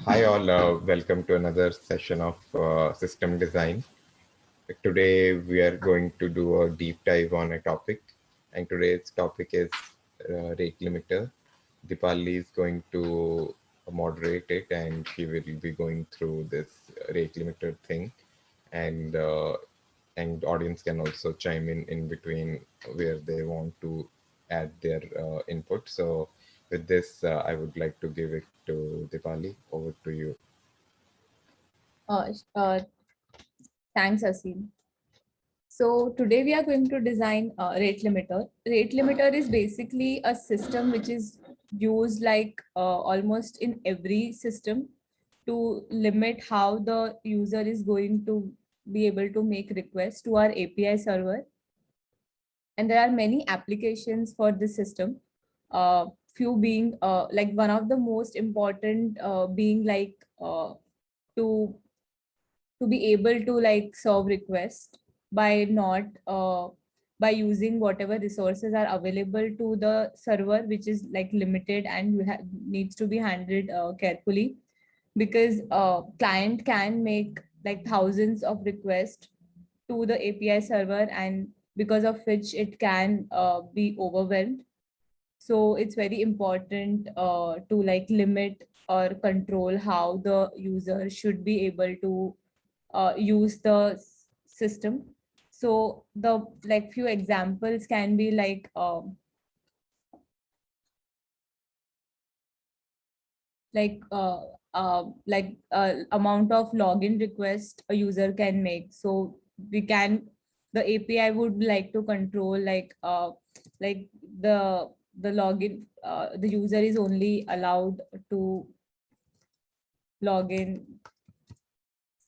Hi all, welcome to another session of system design. Today we are going to do a deep dive on a topic, and today's topic is rate limiter. Dipali is going to moderate it, and she will be going through this rate limiter thing, and audience can also chime in between where they want to add their input. So with this, I would like to give it to Dipali. Over to you. Uh, uh, Thanks, Asim. So today we are going to design a rate limiter. Rate limiter is basically a system which is used like almost in every system to limit how the user is going to be able to make requests to our API server. And there are many applications for this system. Few being like one of the most important being like to be able to like serve request by not by using whatever resources are available to the server, which is like limited and needs to be handled carefully, because client can make like thousands of requests to the API server, and because of which it can be overwhelmed. So it's very important to like limit or control how the user should be able to use the system. So the like few examples can be amount of login request a user can make. So we can, the API would like to control like the login, the user is only allowed to log in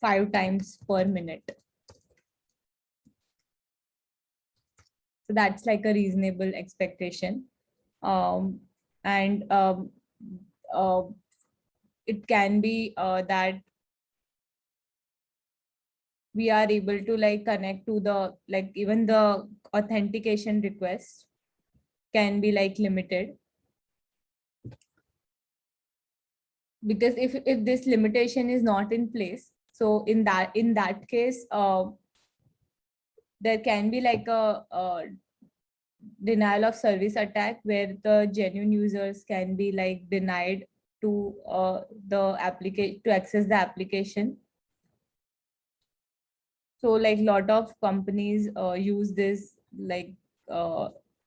5 times per minute. So that's like a reasonable expectation. um, and uh, it can be that we are able to like connect to the like even the authentication request can be like limited, because if this limitation is not in place, so in that case there can be like a denial of service attack where the genuine users can be like denied to the application to access the application. So like lot of companies use this like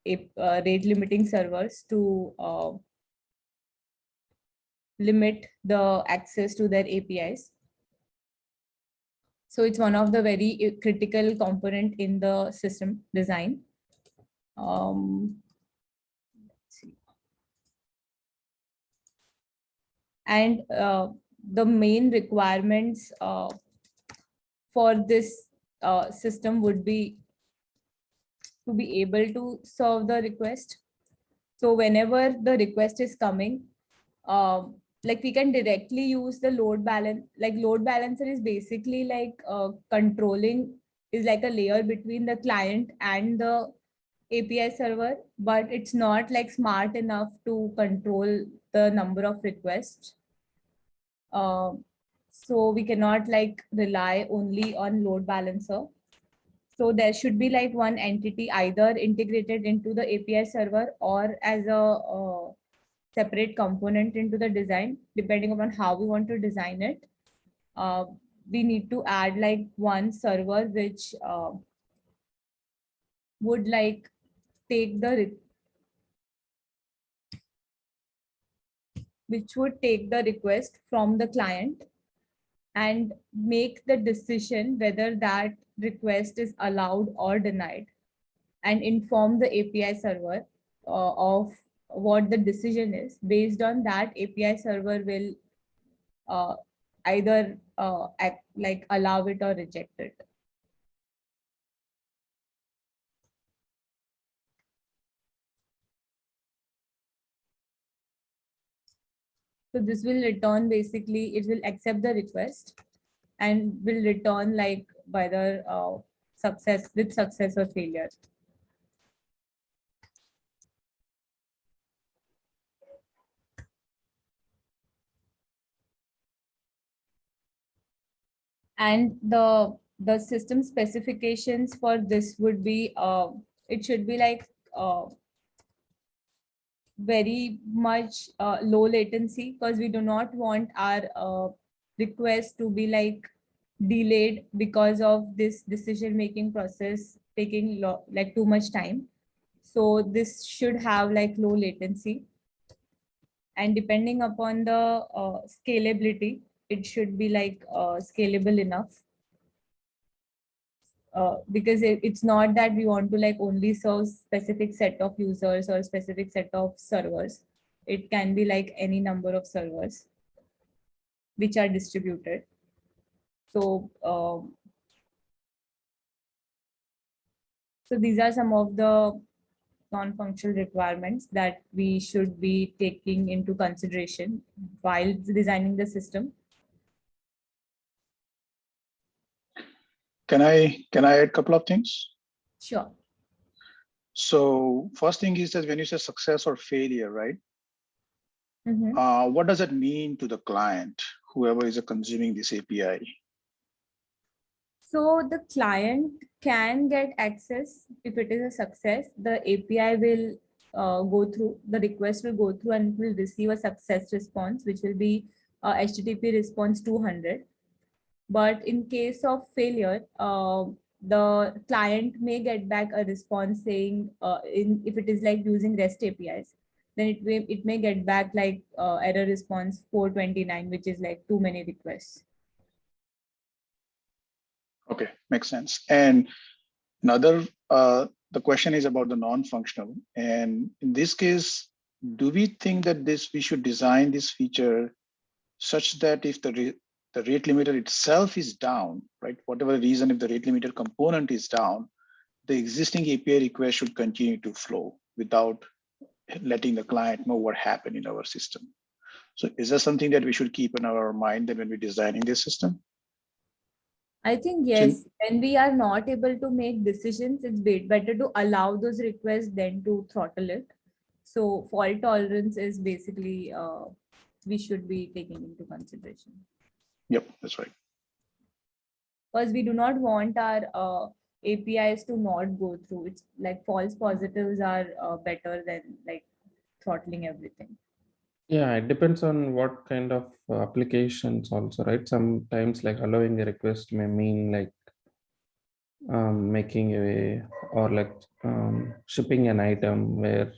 rate limiting servers to limit the access to their APIs. So it's one of the very critical component in the system design. Let's see. And the main requirements for this system would be to be able to serve the request. So whenever the request is coming, like we can directly use the load balance. Like load balancer is basically like controlling, is like a layer between the client and the API server, but it's not like smart enough to control the number of requests. Uh, so we cannot like rely only on load balancer. So there should be like one entity either integrated into the API server or as a separate component into the design, depending upon how we want to design it. Uh, we need to add like one server which would like take the which would take the request from the client and make the decision whether that request is allowed or denied, and inform the API server of what the decision is. Based on that, API server will uh, either like allow it or reject it. So this will return, basically it will accept the request and will return like whether success or failure. And the system specifications for this would be it should be like very much low latency, because we do not want our request to be like delayed because of this decision making process taking like too much time. So this should have like low latency, and depending upon the scalability, it should be like scalable enough, because it's not that we want to like only serve specific set of users or specific set of servers. It can be like any number of servers which are distributed. So so these are some of the non-functional requirements that we should be taking into consideration while designing the system. Can I add a couple of things? Sure. So first thing is that when you say success or failure, right? Mm-hmm. What does it mean to the client, whoever is consuming this API? So the client can get access if it is a success. The API will go through, the request will go through and will receive a success response, which will be HTTP response 200. But in case of failure, the client may get back a response saying, if it is like using REST APIs, then it may get back like error response 429, which is like too many requests. Okay, makes sense. And another, the question is about the non-functional. And in this case, do we think that we should design this feature such that if the rate limiter itself is down, right? Whatever reason, if the rate limiter component is down, the existing API request should continue to flow without letting the client know what happened in our system. So is that something that we should keep in our mind that when we're designing this system? I think yes, when we are not able to make decisions, it's better to allow those requests than to throttle it. So fault tolerance is basically we should be taking into consideration. Yep, that's right. Because we do not want our APIs to not go through. It's like false positives are better than like throttling everything. Yeah, it depends on what kind of applications also, right? Sometimes like allowing a request may mean like making a or like shipping an item where,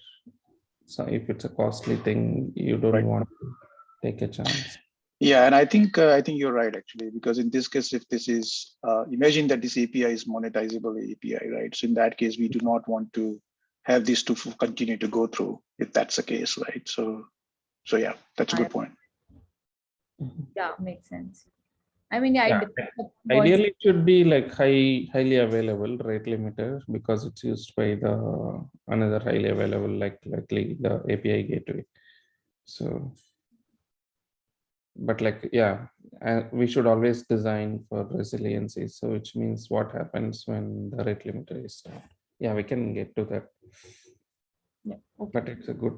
so if it's a costly thing, you don't want to take a chance. Yeah, and I think you're right actually, because in this case, if this is imagine that this API is monetizable API, right? So in that case, we do not want to have this to continue to go through if that's the case, right? So yeah, that's a good point. Yeah, makes sense. I mean, yeah, Yeah, ideally it should be like highly available rate limiter, because it's used by the another highly available likely the API gateway. So, but like yeah, we should always design for resiliency. So which means what happens when the rate limiter is down. Yeah, we can get to that. Yeah, okay. But it's a good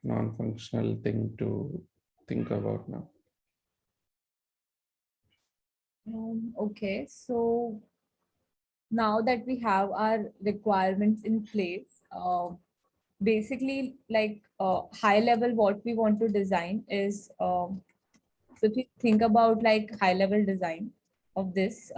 non-functional thing to think about now. Okay, so now that we have our requirements in place, basically like high level what we want to design is, so if you think about like high level design of this,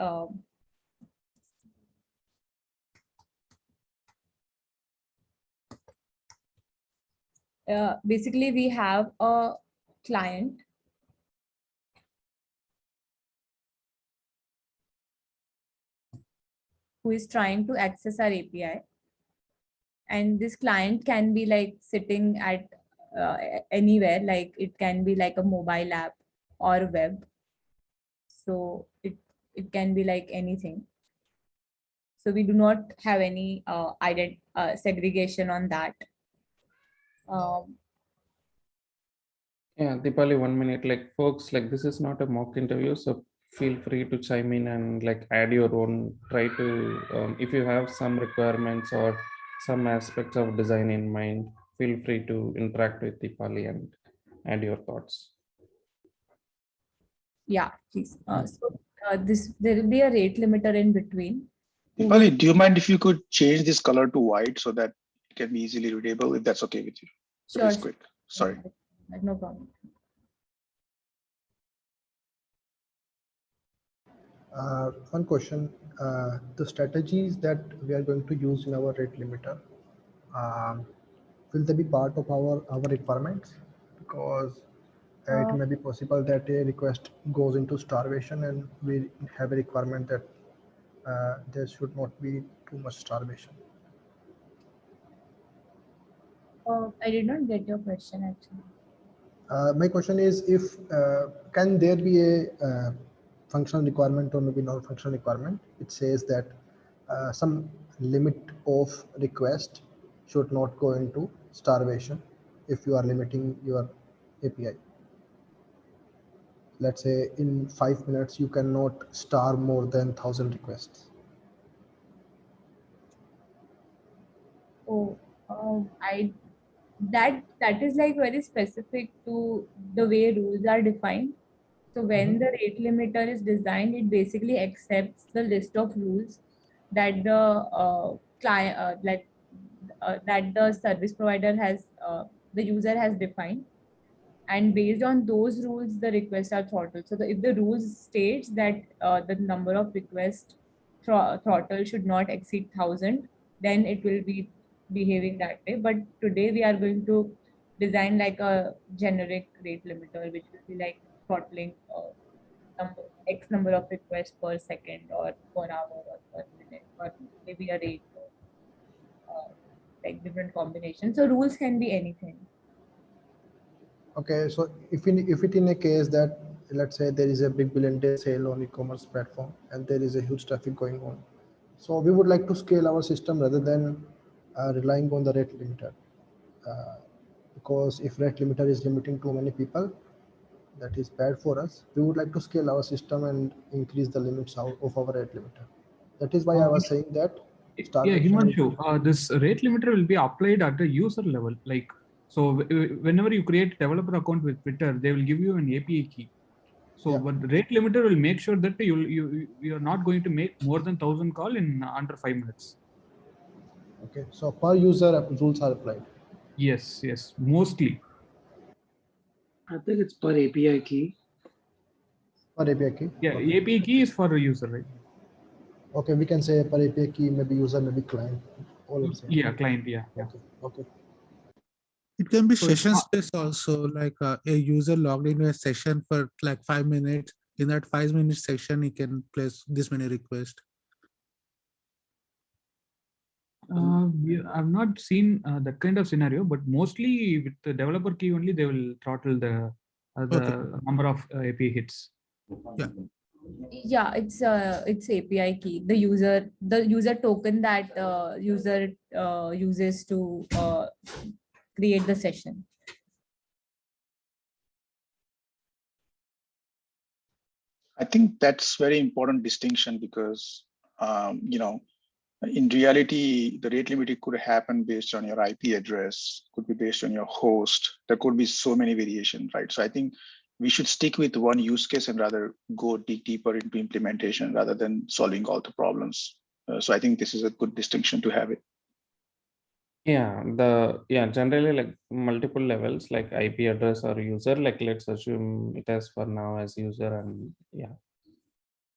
basically we have a client who is trying to access our API. And this client can be like sitting at anywhere, like it can be like a mobile app or web. So it can be like anything. So we do not have any segregation on that. Yeah, Deepali, 1 minute. Like folks, like this is not a mock interview, so feel free to chime in and like add your own. Try to if you have some requirements or some aspects of design in mind, feel free to interact with Deepali and add your thoughts. Yeah, please. So there will be a rate limiter in between. who will- Deepali, do you mind if you could change this color to white so that it can be easily readable, if that's okay with you? Sure, Please quick. Sorry. no problem. One question, the strategies that we are going to use in our rate limiter, um, will they be part of our requirements? Because it may be possible that a request goes into starvation and we have a requirement that there should not be too much starvation. I did not get your question actually. My question is, if can there be a functional requirement or maybe non-functional requirement? It says that some limit of request should not go into starvation if you are limiting your API. Let's say in 5 minutes you cannot starve more than 1,000 requests. Oh, that is like very specific to the way rules are defined. So when the rate limiter is designed, it basically accepts the list of rules that the client, that the service provider has, the user has defined, and based on those rules, the requests are throttled. So if the rules states that the number of requests throttle should not exceed 1,000, then it will be behaving that way. But today we are going to design like a generic rate limiter, which will be like throttling X number of requests per second or per hour or per minute, or maybe a rate, like different combinations. So rules can be anything. Okay, so if it in a case that, let's say there is a big billion day sale on e-commerce platform and there is a huge traffic going on, so we would like to scale our system rather than relying on the rate limiter, because if rate limiter is limiting too many people, that is bad for us. We would like to scale our system and increase the limits of our rate limiter. That is why I was saying that Yeah, starvation Himanshu, this rate limiter will be applied at the user level. Like, so whenever you create developer account with Twitter, they will give you an API key. So, Yeah. but the rate limiter will make sure that you are not going to make more than 1,000 call in under 5 minutes. Okay, so per user rules are applied. Yes, mostly. I think it's per API key. Per API key. Yeah, Okay. API key is for a user, right? Okay, we can say per API key, maybe user, maybe client, all the same. Yeah, client. Yeah. Okay. It can be So session space also, like a user logged into a session for like 5 minutes. In that 5-minute section, he can place this many requests. I've not seen that kind of scenario, but mostly with the developer key only, they will throttle the number of API hits. Yeah, it's API key. The user token that user uses to create the session. I think that's very important distinction because, in reality, the rate limiter could happen based on your IP address, could be based on your host. There could be so many variations, right? So I think we should stick with one use case and rather go deeper into implementation rather than solving all the problems. So I think this is a good distinction to have it. Generally like multiple levels like IP address or user, like let's assume it as for now as user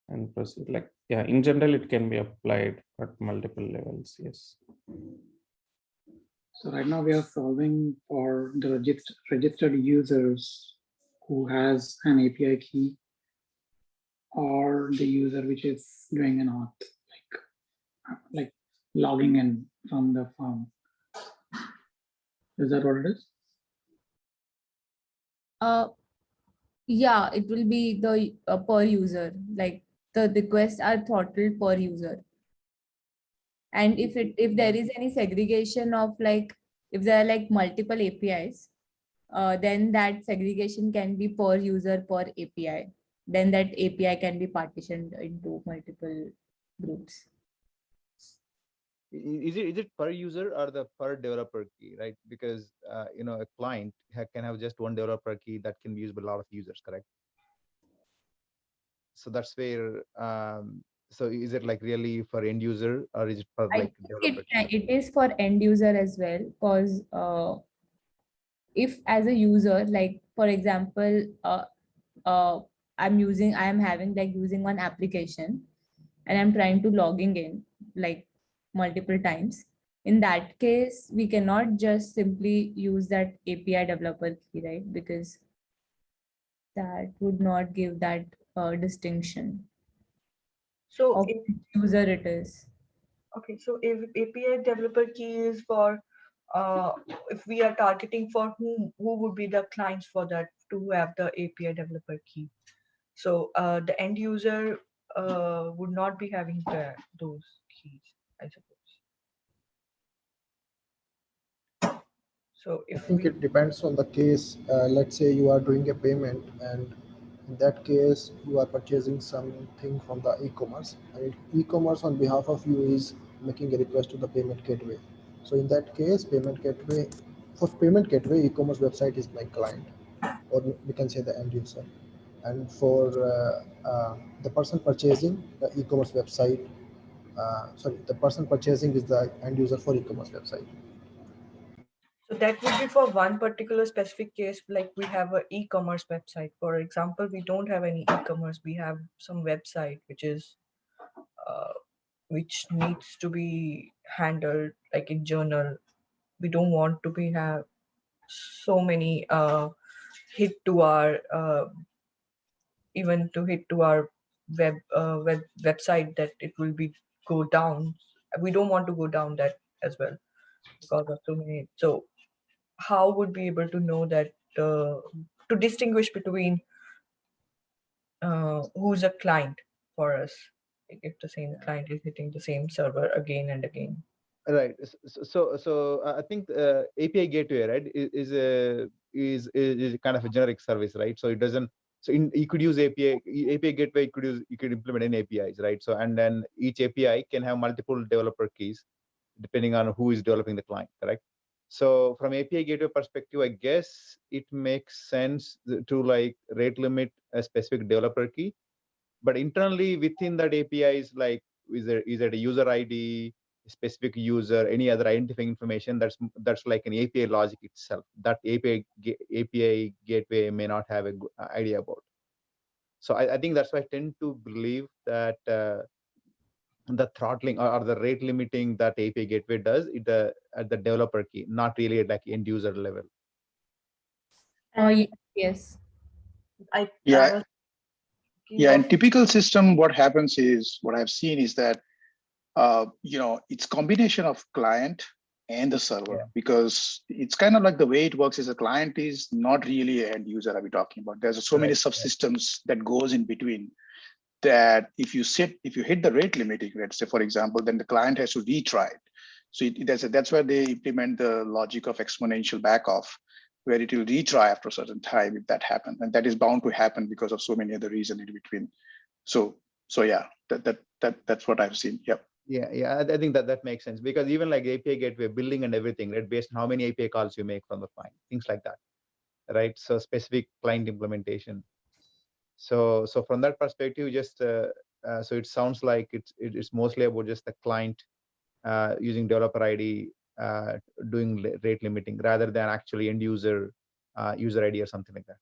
and proceed. Like in general it can be applied at multiple levels. Yes. So right now we are solving for the registered users who has an API key, or the user which is doing an auth, like logging in from the form. Is that what it is? Yeah, it will be the per user, like the requests are throttled per user. And if there is any segregation of like, if there are like multiple APIs, then that segregation can be per user per API. Then that API can be partitioned into multiple groups. Is it per user or the per developer key, right? Because a client can have just one developer key that can be used by a lot of users, correct? So that's where, so is it like really for end user or is it for I like think developer? it is for end user as well, because if as a user, like for example, I am having like using one application and I'm trying to logging in like multiple times. In that case, we cannot just simply use that API developer key, right? Because that would not give that distinction So of if, which user it is. okay, so if API developer key is for, if we are targeting for who would be the clients for that to have the API developer key. So the end user would not be having those keys, I suppose. So I if think we, it depends on the case. Let's say you are doing a payment, and in that case, you are purchasing something from the e-commerce, and e-commerce on behalf of you is making a request to the payment gateway. So in that case, for payment gateway, e-commerce website is my client, or we can say the end user. And for the person purchasing the e-commerce website, the person purchasing is the end user for e-commerce website. so that would be for one particular specific case, like we have an e-commerce website. For example, we don't have any e-commerce. We have some website which needs to be handled like in journal. We don't want to be have so many hit to our even to hit to our website that it will be go down. We don't want to go down that as well because of so many. So how would we able to know that to distinguish between who's a client for us, like if the same client is hitting the same server again and again? Right. So I think API gateway, right, is kind of a generic service, right? So it doesn't. So you could use API gateway. You could implement any APIs, right? So and then each API can have multiple developer keys depending on who is developing the client, correct? So from API gateway perspective, I guess it makes sense to like rate limit a specific developer key, but internally within that API is like is it a user ID, specific user, any other identifying information that's like an API logic itself that API gateway may not have a good idea about. So I think that's why I tend to believe that the throttling or the rate limiting that API gateway does it at the developer key, not really at like end user level. Yes. I Yeah. was Yeah, in of typical system, what happens is what I've seen is that it's combination of client and the server, because it's kind of like the way it works is a client is not really an end user. Are we talking about? There's so many subsystems that goes in between that if you hit the rate limiting, let's say for example, then the client has to retry it. So that's where they implement the logic of exponential backoff, where it will retry after a certain time if that happens, and that is bound to happen because of so many other reasons in between. So yeah, that's what I've seen. Yep. Yeah, I think that makes sense, because even like API gateway building and everything, right, based on how many API calls you make from the client, things like that, right? So specific client implementation. So from that perspective, just so it sounds like it's mostly about just the client using developer ID doing rate limiting rather than actually end user user ID or something like that.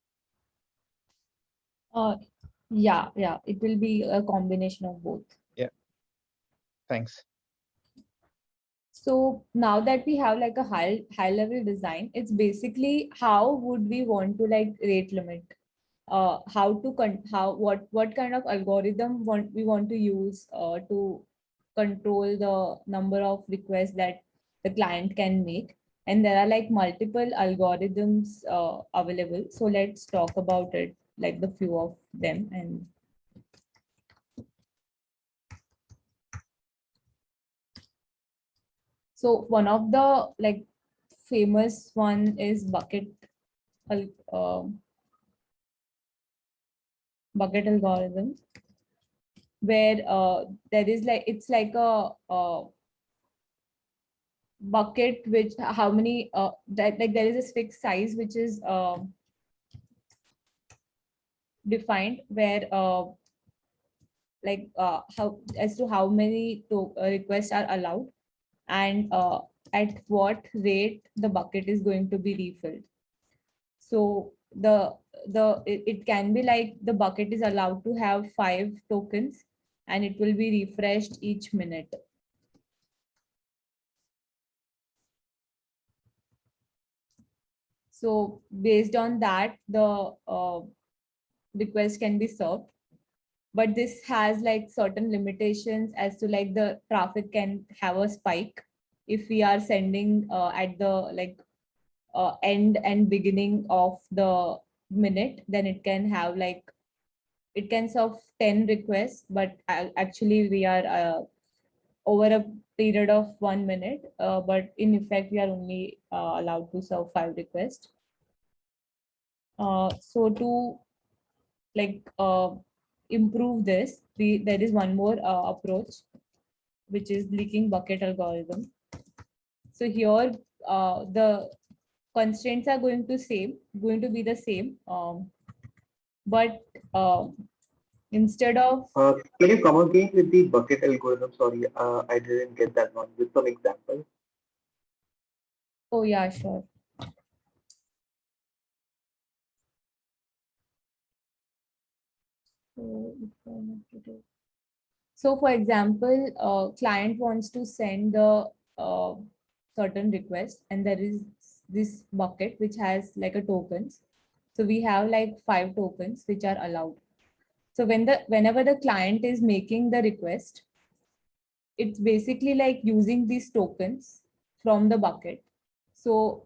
Yeah, it will be a combination of both. Yeah, thanks. So now that we have like a high level design, it's basically how would we want to like rate limit, what kind of algorithm we want to use to control the number of requests that the client can make. And there are like multiple algorithms available. So let's talk about it, like the few of them. And so one of the like famous one is bucket algorithm, where there is like it's like a bucket which how many that like there is a fixed size which is defined, where like how as to how many requests are allowed, and at what rate the bucket is going to be refilled. So it can be like the bucket is allowed to have 5 tokens and it will be refreshed each minute. So based on that, the request can be served. But this has like certain limitations as to like the traffic can have a spike if we are sending at the like end and beginning of the minute. Then it can have like, it can serve 10 requests, but actually we are over a period of 1 minute, but in effect we are only allowed to serve 5 requests. So to like improve this, there is one more approach, which is leaking bucket algorithm. So here the constraints are going to be the same, but instead of Can you come again with the bucket algorithm? Sorry, I didn't get that one. With some example. oh yeah, sure. So for example, client wants to send the certain request, and there is this bucket which has like a tokens. So we have like 5 tokens which are allowed. So whenever the client is making the request, it's basically like using these tokens from the bucket. So,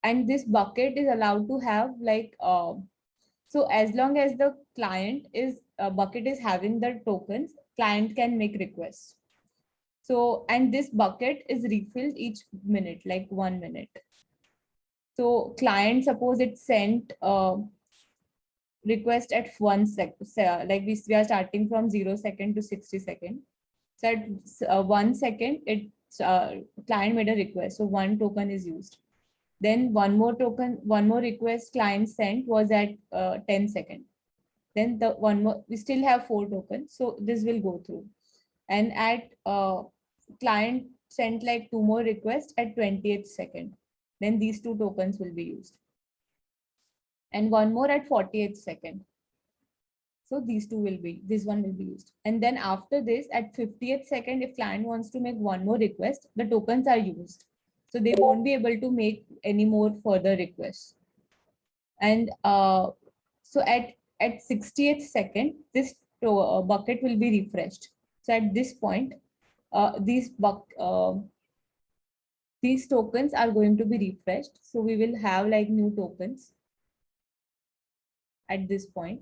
and this bucket is allowed to have like so as long as the client is bucket is having the tokens, client can make requests. So, and this bucket is refilled each minute, like 1 minute. So client, suppose it sent request at 1 second, like we are starting from 0 second to 60 second. So at 1 second, client made a request, so 1 token is used. Then one more request client sent was at 10 second. Then the one more, we still have 4 tokens, so this will go through. And at client sent like 2 more requests at 20th second. Then these 2 tokens will be used. And one more at 48th second. So this one will be used. And then after this, at 50th second, if client wants to make 1 more request, the tokens are used. So they won't be able to make any more further requests. And so at 60th second, this bucket will be refreshed. So at this point, these tokens are going to be refreshed. So we will have like new tokens at this point.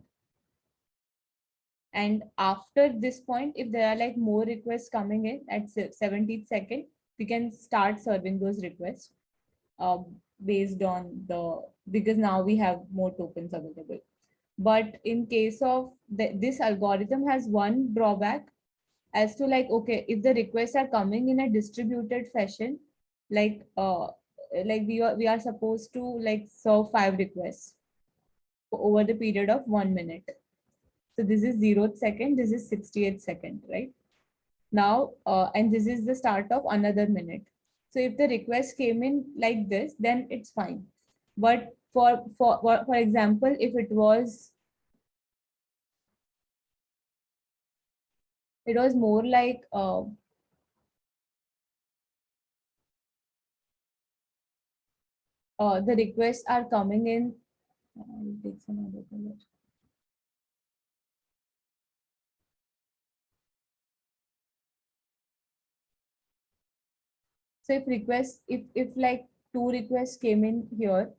And after this point, if there are like more requests coming in at 70th second, we can start serving those requests based on because now we have more tokens available. But in case of this algorithm has one drawback as to like, okay, if the requests are coming in a distributed fashion, like we are supposed to like serve 5 requests over the period of 1 minute. So this is 0th second, this is 60th second, right? Now, and this is the start of another minute. So if the request came in like this, then it's fine. But for example, if it was more like the requests are coming in. I'll take some other color. So if like 2 requests came in here,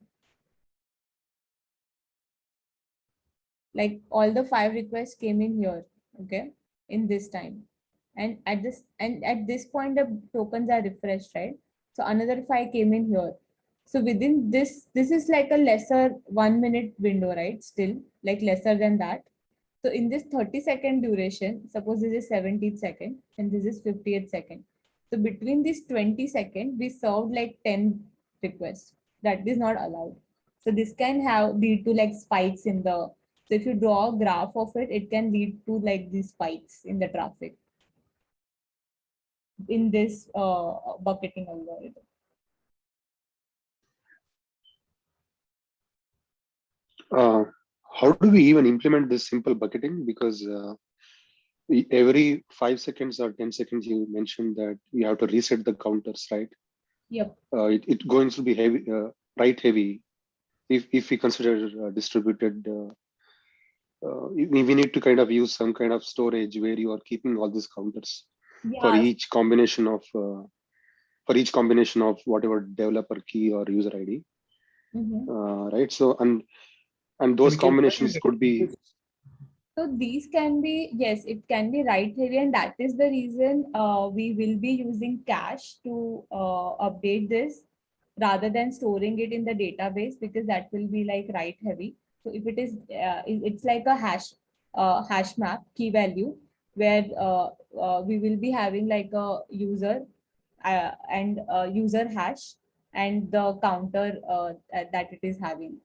like all the 5 requests came in here, okay, in this time. And at this point, the tokens are refreshed, right? So another 5 came in here. So within this is like a lesser 1 minute window, right? Still like lesser than that. So in this 30-second duration, suppose this is 70th second and this is 50th second. So between this 20 seconds, we served like 10 requests. That is not allowed. So this can lead to like spikes in the. So if you draw a graph of it, it can lead to like these spikes in the traffic in this bucketing algorithm. How do we even implement this simple bucketing? Because every 5 seconds or 10 seconds, you mentioned that we have to reset the counters, right? Yep. It's going to be heavy, right heavy. If we consider distributed, we need to kind of use some kind of storage where you are keeping all these counters for Yeah. each combination of whatever developer key or user ID, right? So and those combinations could be. So these can be, yes, it can be write heavy, and that is the reason we will be using cache to update this rather than storing it in the database, because that will be like write heavy. So if it is, it's like a hash map key value where we will be having like a user and user hash and the counter that it is having.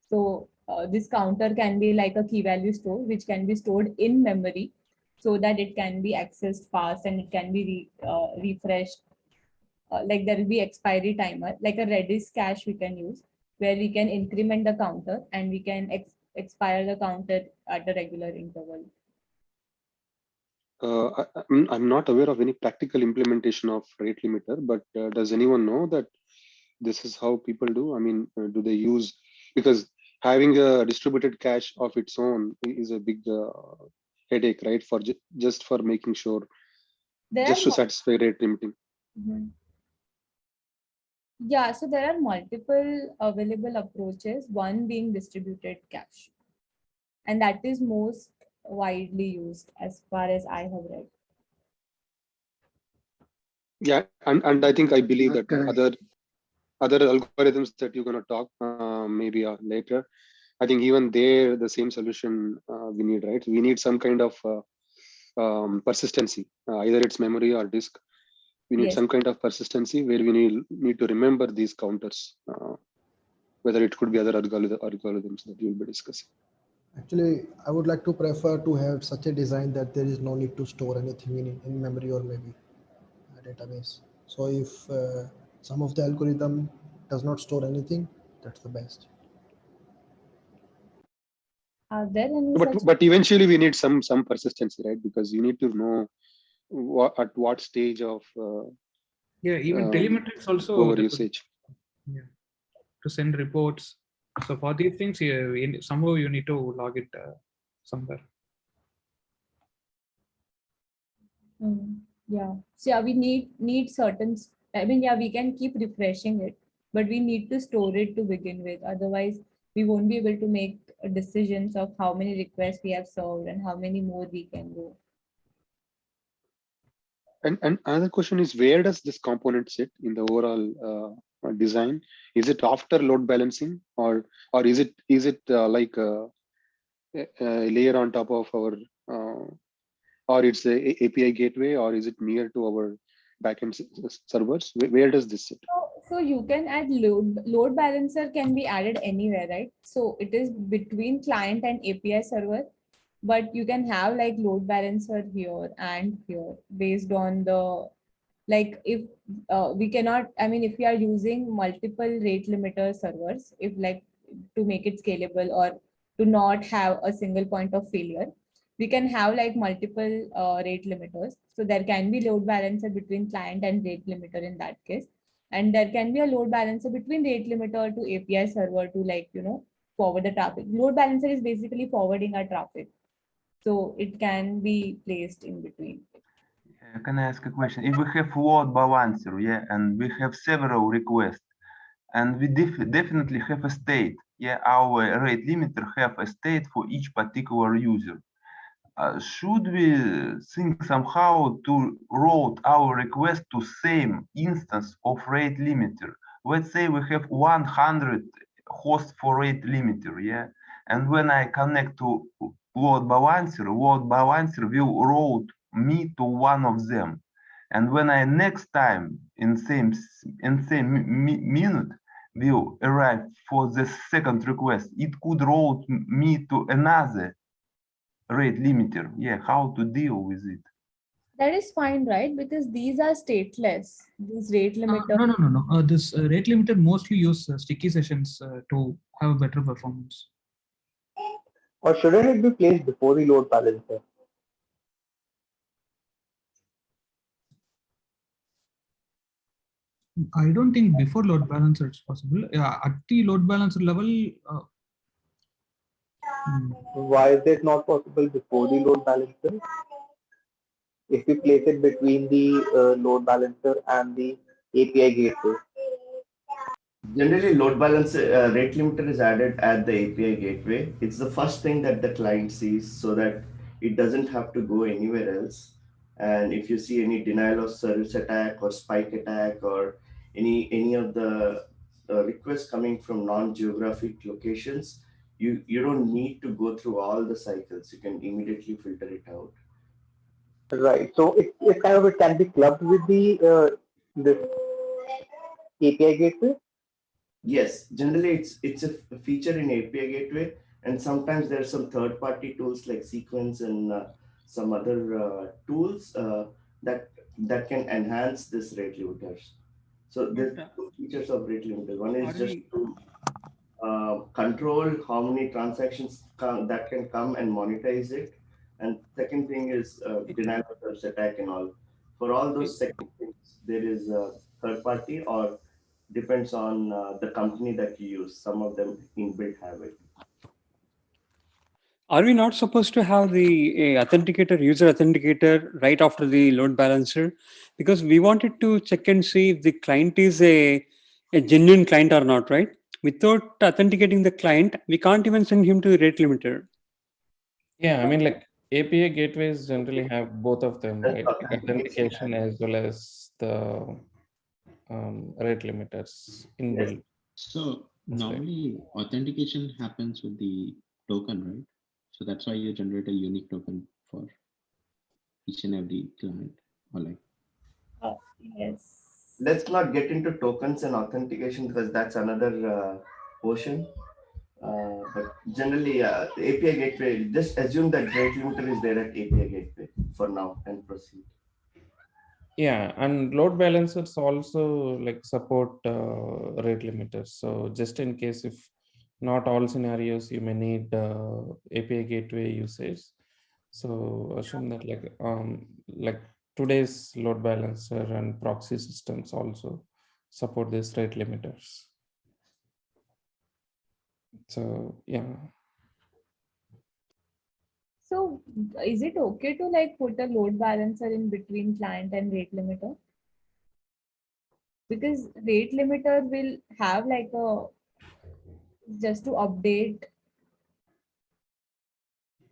So this counter can be like a key value store, which can be stored in memory so that it can be accessed fast and it can be refreshed. Like there will be expiry timer, like a Redis cache we can use, where we can increment the counter and we can expire the counter at a regular interval. I'm not aware of any practical implementation of rate limiter, but does anyone know that this is how people do? I mean, do they use, because having a distributed cache of its own is a big headache, right? For just for making sure, just to satisfy rate limiting. Yeah, so there are multiple available approaches, one being distributed cache. And that is most widely used as far as I have read. Yeah, and I think I believe that other algorithms that you're going to talk maybe later, I think even there the same solution we need, right? We need some kind of persistency, either it's memory or disk. We need some kind of persistency where we need to remember these counters, whether it could be other algorithms that you'll be discussing. Actually, I would like to prefer to have such a design that there is no need to store anything in memory or maybe a database. So if some of the algorithm does not store anything, that's the best. Are there any but eventually we need some persistency, right? Because you need to know at what stage of even telemetry is also over usage. Yeah, to send reports. So for these things, somehow you need to log it somewhere. Yeah. So yeah, we need certain. I mean, yeah, we can keep refreshing it, but we need to store it to begin with. Otherwise, we won't be able to make decisions of how many requests we have served and how many more we can go. And another question is, where does this component sit in the overall design? Is it after load balancing, or is it like a layer on top of our, or it's a API gateway, or is it near to our backend servers? Where does this sit? So you can add load balancer can be added anywhere, right? So it is between client and API server, but you can have like load balancer here and here based on the, like if we cannot, I mean, if we are using multiple rate limiter servers, if like to make it scalable or to not have a single point of failure, we can have like multiple rate limiters. So there can be load balancer between client and rate limiter in that case. And there can be a load balancer between rate limiter to API server to like, forward the traffic. Load balancer is basically forwarding our traffic. So it can be placed in between. Can I ask a question? If we have load balancer, yeah, and we have several requests, and we definitely have a state, yeah, our rate limiter have a state for each particular user. Should we think somehow to route our request to same instance of rate limiter? Let's say we have 100 hosts for rate limiter, yeah, and when I connect to load balancer will route me to one of them, and when I next time in same minute will arrive for the second request, it could route me to another rate limiter. Yeah, how to deal with it? That is fine, right? Because these are stateless, these rate limiter. No. This rate limiter mostly use sticky sessions to have a better performance. Or shouldn't it be placed before the load balancer? I don't think before load balancer it's possible. At the load balancer level, Why is it not possible before the load balancer? If we place it between the load balancer and the API gateway. Generally, load balancer rate limiter is added at the API gateway. It's the first thing that the client sees so that it doesn't have to go anywhere else. And if you see any denial of service attack or spike attack or any of the requests coming from non-geographic locations, you don't need to go through all the cycles. You can immediately filter it out. Right. So it kind of it can be clubbed with the this API gateway. Yes, generally it's a feature in API gateway, and sometimes there are some third-party tools like Sequence and some other tools that can enhance this rate limiters. So there's two features of rate limiter. One is just to control how many transactions that can come and monetize it, and second thing is denial of service attack and all. For all those second things, there is a third party or depends on the company that you use. Some of them inbuilt have it. Are we not supposed to have the authenticator, user authenticator right after the load balancer? Because we wanted to check and see if the client is a genuine client or not, right? Without authenticating the client, we can't even send him to the rate limiter. Yeah, I mean, like API gateways generally have both of them, right? Like authentication as well as the rate limiters inbuilt. So normally authentication happens with the token, right? So that's why you generate a unique token for each and every client, or like. Yes. Let's not get into tokens and authentication because that's another portion. But generally, the API gateway, just assume that rate limiter is there at API gateway for now and proceed. Yeah, and load balancers also like support rate limiters. So just in case if not all scenarios you may need API gateway usage. So assume that like today's load balancer and proxy systems also support these rate limiters. So yeah. So is it okay to like put a load balancer in between client and rate limiter? Because rate limiter will have like a just to update,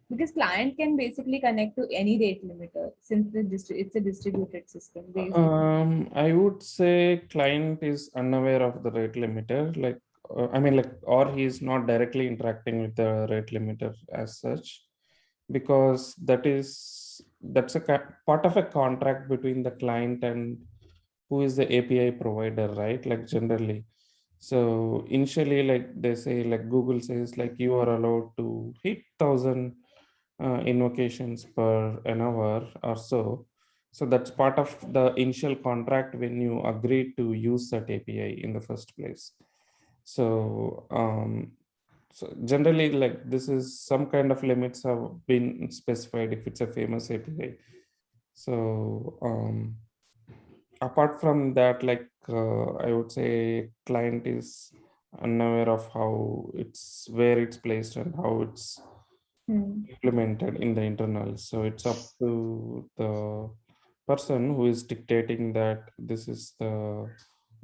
because client can basically connect to any rate limiter since it's a distributed system. I would say client is unaware of the rate limiter, like I mean, like, or he's not directly interacting with the rate limiter as such, because that's a part of a contract between the client and who is the API provider, right? Like generally. So initially, like they say, like Google says, like you are allowed to hit 1,000 invocations per an hour or so. So that's part of the initial contract when you agree to use that API in the first place. So, so generally, like this is some kind of limits have been specified if it's a famous API. So apart from that, like I would say client is unaware of how it's where it's placed and how it's implemented in the internals. So it's up to the person who is dictating that this is the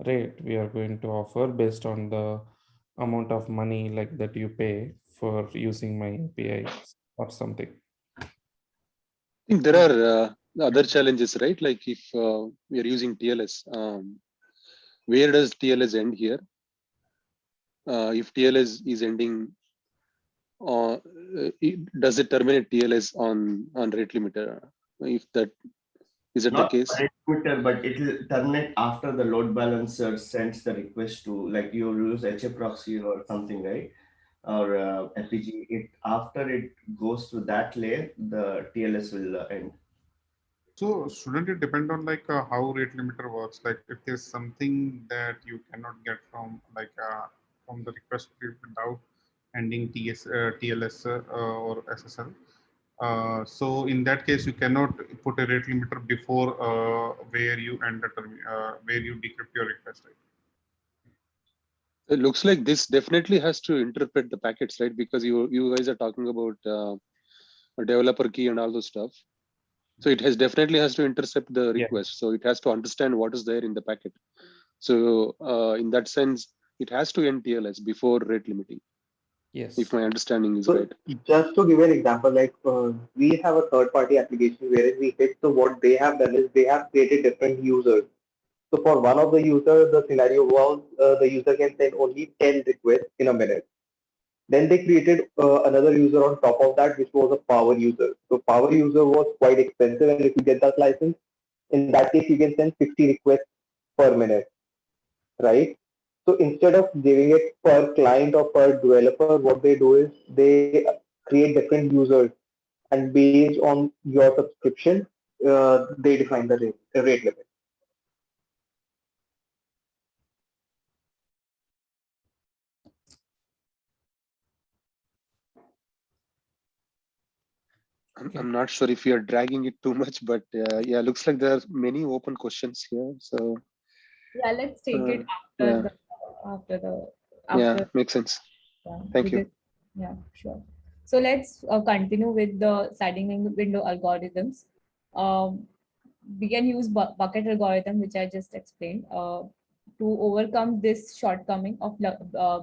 rate we are going to offer based on the amount of money like that you pay for using my API or something. I think there are other challenges, right? Like if we are using TLS, where does TLS end here? If TLS is ending, does it terminate TLS on rate limiter? If that Is it the Not case? rate limiter, but it will terminate after the load balancer sends the request to, like you use HA proxy or something, right? Or FPG. After it goes to that layer, the TLS will end. So shouldn't it depend on like how rate limiter works? Like if there's something that you cannot get from like from the request without ending TLS or SSL. So in that case, you cannot put a rate limiter before where you end the where you decrypt your request, right? It looks like this definitely has to interpret the packets, right? Because you guys are talking about a developer key and all those stuff. So it definitely has to intercept the request. So it has to understand what is there in the packet. So in that sense, it has to end TLS before rate limiting. Yes. If my understanding is So right. just to give an example, like we have a third-party application wherein we hit. So what they have done is they have created different users. So for one of the users, the scenario was the user can send only 10 requests in a minute. Then they created another user on top of that, which was a power user. So power user was quite expensive, and if you get that license, in that case, you can send 50 requests per minute, right? So instead of giving it per client or per developer, what they do is they create different users, and based on your subscription, they define the rate limit. I'm not sure if you're dragging it too much, but yeah, looks like there are many open questions here. So Yeah, let's take it yeah, after. makes sense. Yeah, Thank you. Yeah, sure. So let's continue with the sliding window algorithms. We can use bucket algorithm, which I just explained. To overcome this shortcoming of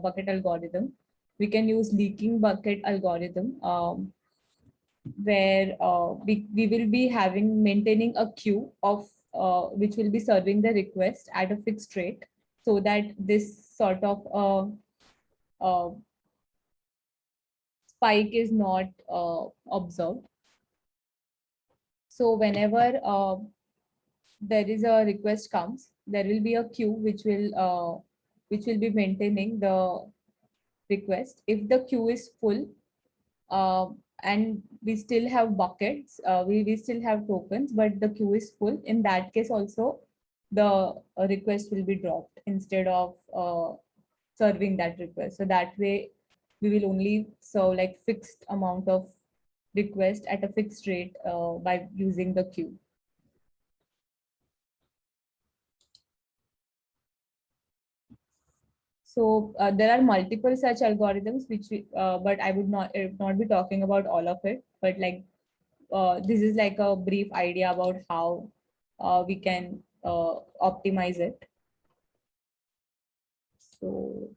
bucket algorithm, we can use leaking bucket algorithm, where we will be maintaining a queue of which will be serving the request at a fixed rate, so that this sort of spike is not observed. So whenever there is a request comes, there will be a queue which will be maintaining the request. If the queue is full and we still have buckets, we still have tokens, but the queue is full, in that case also the request will be dropped instead of serving that request. So that way we will only serve like fixed amount of request at a fixed rate by using the queue. So there are multiple such algorithms, which but I would not be talking about all of it. But like this is like a brief idea about how we can optimize it. So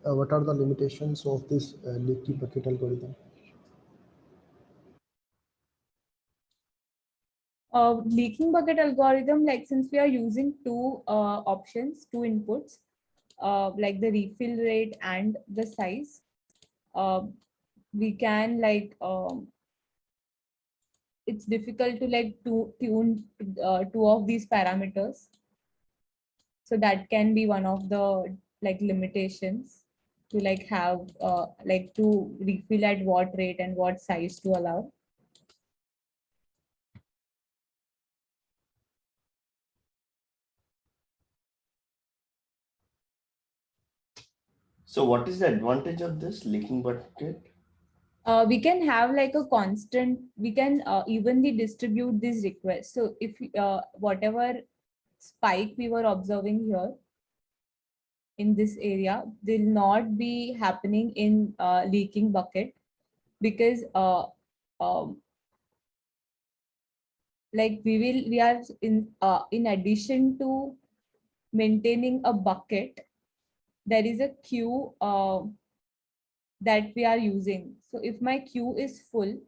what are the limitations of this leaky bucket algorithm? Leaking bucket algorithm, like since we are using two options, two inputs, like the refill rate and the size, we can like it's difficult to like tune two of these parameters. So that can be one of the like limitations to like have like to refill at what rate and what size to allow. So what is the advantage of this leaking bucket? We can have like a constant, we can evenly distribute these requests. So if whatever spike we were observing here in this area will not be happening in leaking bucket, because like we are in addition to maintaining a bucket, there is a queue that we are using. So if my queue is full,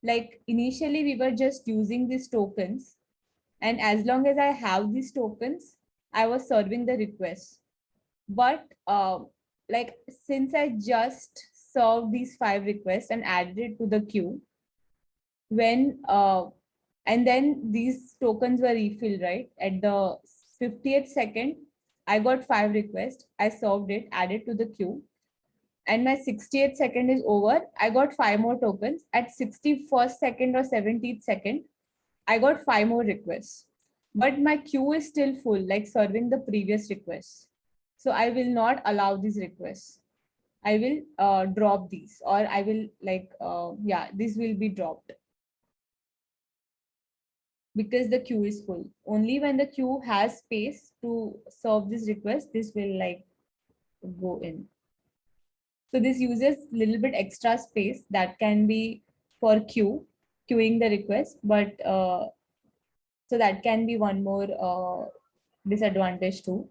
like initially we were just using these tokens, and as long as I have these tokens, I was serving the request. But like since I just served these 5 requests and added it to the queue. When and then these tokens were refilled, right? At the 50th second, I got 5 requests. I served it, added to the queue. And my 60th second is over. I got 5 more tokens. At 61st second or 70th second, I got 5 more requests. But my queue is still full, like serving the previous requests. So I will not allow these requests. I will drop these, or I will this will be dropped because the queue is full. Only when the queue has space to serve this request, this will go in. So this uses little bit extra space that can be for queuing the request, but so that can be one more disadvantage too.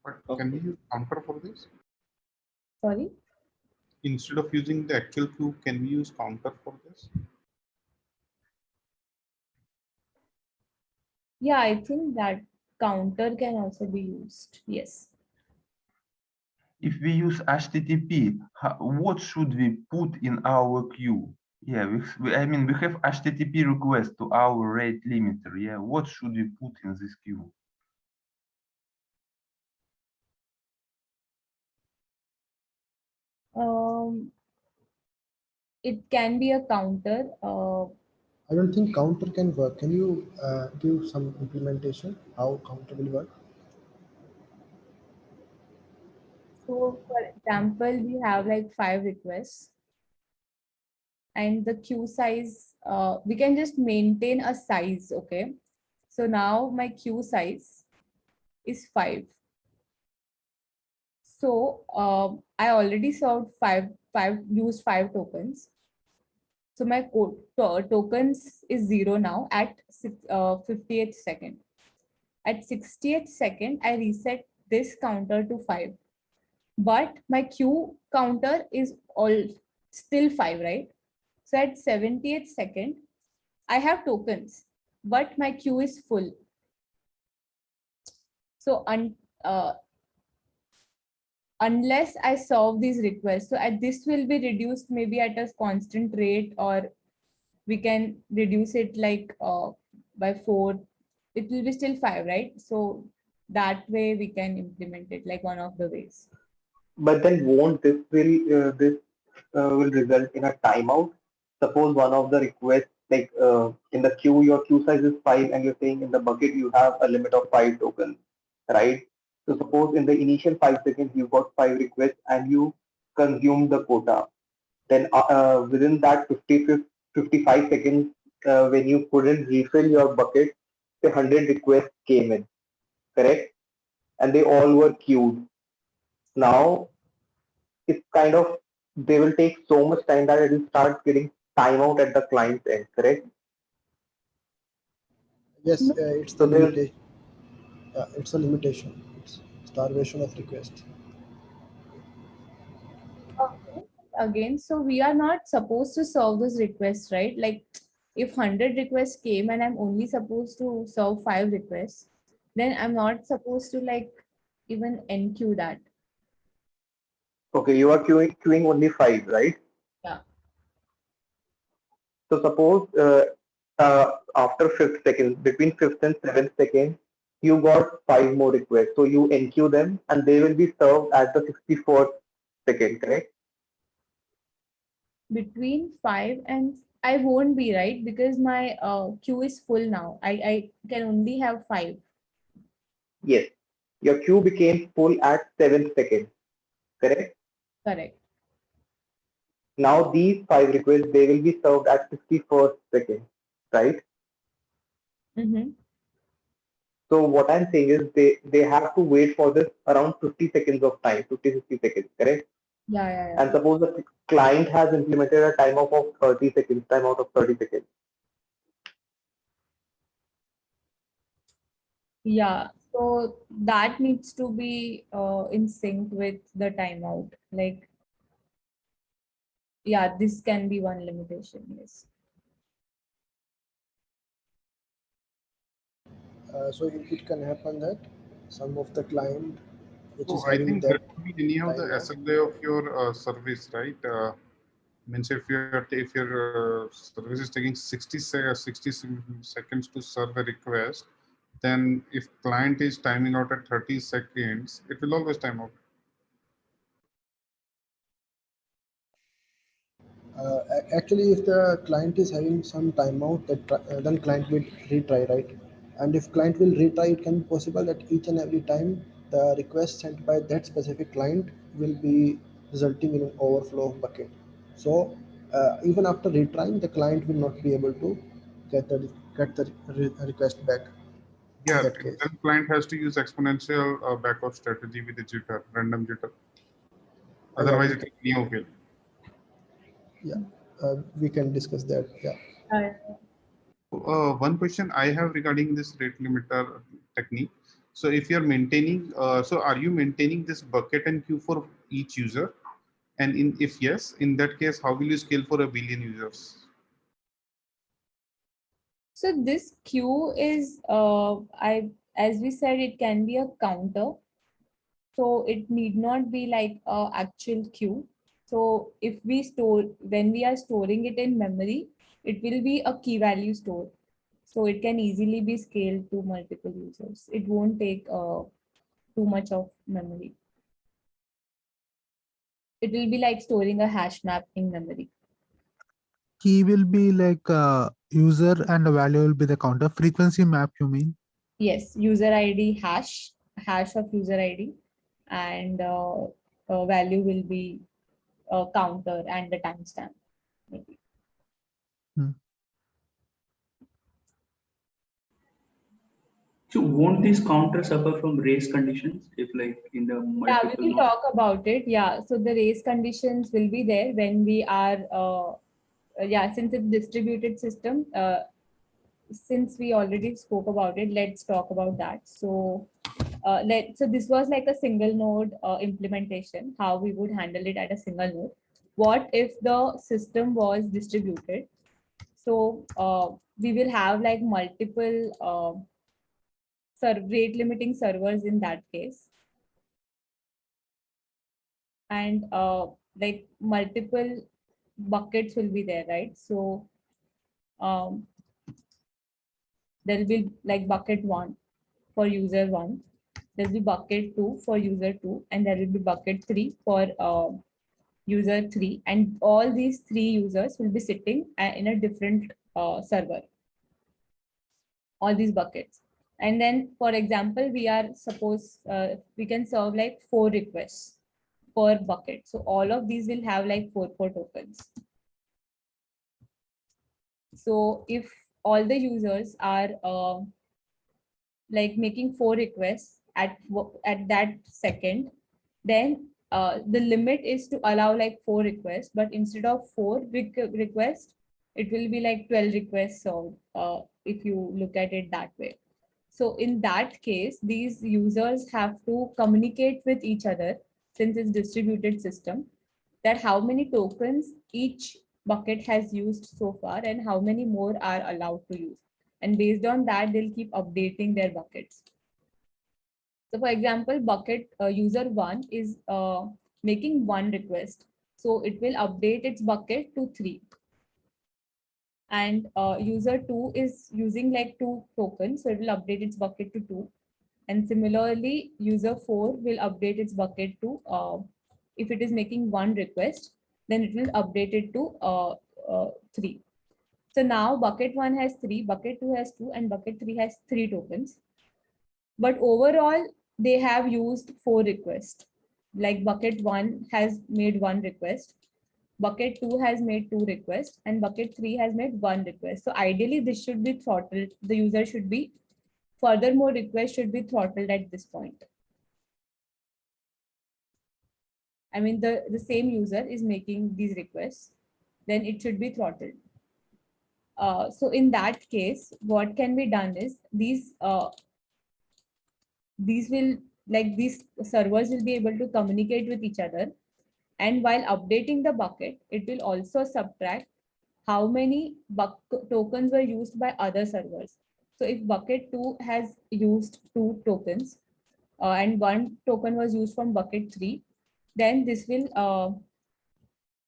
But can we use counter for this? Sorry? Instead of using the actual queue, can we use counter for this? Yeah, I think that counter can also be used. Yes. If we use HTTP, what should we put in our queue? Yeah, I mean, we have HTTP request to our rate limiter. Yeah, what should we put in this queue? It can be a counter. I don't think counter can work. Can you give some implementation how counter will work? So for example, we have like 5 requests and the queue size, we can just maintain a size. Okay. So now my queue size is 5. So I already served used 5 tokens. So my tokens is 0 now at 50th second. At 60th second, I reset this counter to 5. But my queue counter is still 5, right? So at 70th second, I have tokens, but my queue is full. So unless I solve these requests, so this will be reduced maybe at a constant rate, or we can reduce it like by 4. It will be still 5, right? So that way we can implement it, like one of the ways. But then won't this will result in a timeout? Suppose one of the requests, like in the queue, your queue size is 5, and you're saying in the bucket you have a limit of 5 tokens, right? So suppose in the initial 5 seconds you got 5 requests and you consume the quota. Then within that 55 seconds, when you couldn't refill your bucket, the 100 requests came in, correct? And they all were queued. Now it's kind of, they will take so much time that it will start getting timeout at the client's end, correct? Yes, it's the limitation. It's a limitation. It's starvation of request. Okay. Again, so we are not supposed to serve those requests, right? Like if 100 requests came and I'm only supposed to serve 5 requests, then I'm not supposed to even enqueue that. Okay, you are queuing only 5, right? Yeah. So suppose after 5th second, between 5th and 7th second, you got 5 more requests. So you enqueue them and they will be served at the 64th second, correct? Between 5 and I won't be, right? Because my queue is full now. I can only have 5. Yes. Your queue became full at 7th second, correct? Correct. Now these 5 requests, they will be served at 61st second, right? Mm-hmm. So what I'm saying is they have to wait for this around 50 seconds of time, 50-60 seconds, correct? Yeah. And suppose the client has implemented a timeout of 30 seconds, timeout of 30 seconds. Yeah. So that needs to be in sync with the timeout. Like, yeah, this can be one limitation. Yes. So it can happen that some of the client which So is I having think there that could be anyhow the timeout. SLA of your service, right? Means if your service is taking 60 seconds to serve a request, then if client is timing out at 30 seconds, it will always time out. Actually, if the client is having some timeout, then client will retry, right? And if client will retry, it can be possible that each and every time the request sent by that specific client will be resulting in an overflow of bucket. So even after retrying, the client will not be able to get the request back in Yeah, that case. then client has to use exponential backup strategy with the jitter, random jitter. Yeah, Otherwise, it will fail. yeah, we can discuss that. Yeah. One question I have regarding this rate limiter technique. So if you're maintaining, so are you maintaining this bucket and queue for each user? And if yes, in that case, how will you scale for 1 billion users? So this queue is, as we said, it can be a counter. So it need not be like a actual queue. So if we store, when we are storing it in memory, it will be a key value store. So it can easily be scaled to multiple users. It won't take too much of memory. It will be like storing a hash map in memory. Key will be like user and the value will be the counter. Frequency map, you mean? Yes, user ID hash of user ID, and value will be a counter and the timestamp. Maybe. So won't these counters suffer from race conditions if like in the Yeah, multiple we will nodes? talk about it. Yeah, so the race conditions will be there when we are, since it's distributed system, since we already spoke about it, let's talk about that. So, so this was like a single node implementation, how we would handle it at a single node. What if the system was distributed? So we will have like multiple rate limiting servers in that case. And like multiple buckets will be there, right? So there will be like bucket 1 for user 1. There will be bucket 2 for user 2, and there will be bucket 3 for user 3. And all these 3 users will be sitting in a different server. All these buckets. And then, for example, we are we can serve like 4 requests per bucket. So all of these will have like 4 tokens. So if all the users are like making 4 requests at that second, then the limit is to allow like 4 requests, but instead of 4 requests, it will be like 12 requests served if you look at it that way. So in that case, these users have to communicate with each other, since it's distributed system, that how many tokens each bucket has used so far and how many more are allowed to use. And based on that, they'll keep updating their buckets. So for example, bucket user 1 is making 1 request. So it will update its bucket to 3. And user 2 is using like 2 tokens. So it will update its bucket to 2. And similarly, user 4 will update its bucket to, if it is making 1 request, then it will update it to 3. So now bucket 1 has 3, bucket 2 has 2, and bucket 3 has 3 tokens. But overall, they have used 4 requests. Like bucket 1 has made 1 request, bucket 2 has made 2 requests, and bucket 3 has made 1 request. So ideally, this should be throttled. The user should be, furthermore requests should be throttled at this point. I mean, the same user is making these requests, then it should be throttled. So in that case, what can be done is these will, like these servers will be able to communicate with each other. And while updating the bucket, it will also subtract how many tokens were used by other servers. So if bucket 2 has used 2 tokens, and one token was used from bucket 3, then this will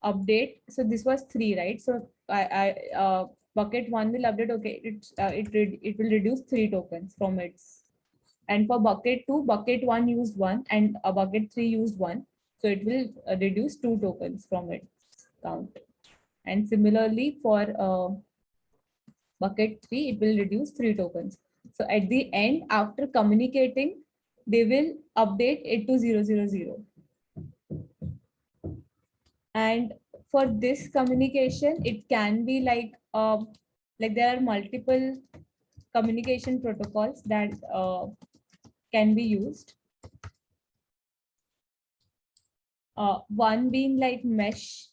update. So this was 3, right? So bucket 1 will update. Okay, it will reduce 3 tokens from its. And for bucket 2, bucket 1 used 1 and a bucket 3 used 1. So it will reduce 2 tokens from its count. And similarly for bucket 3, it will reduce 3 tokens. So at the end, after communicating, they will update it to 000. And for this communication, it can be like there are multiple communication protocols that can be used. One being like mesh,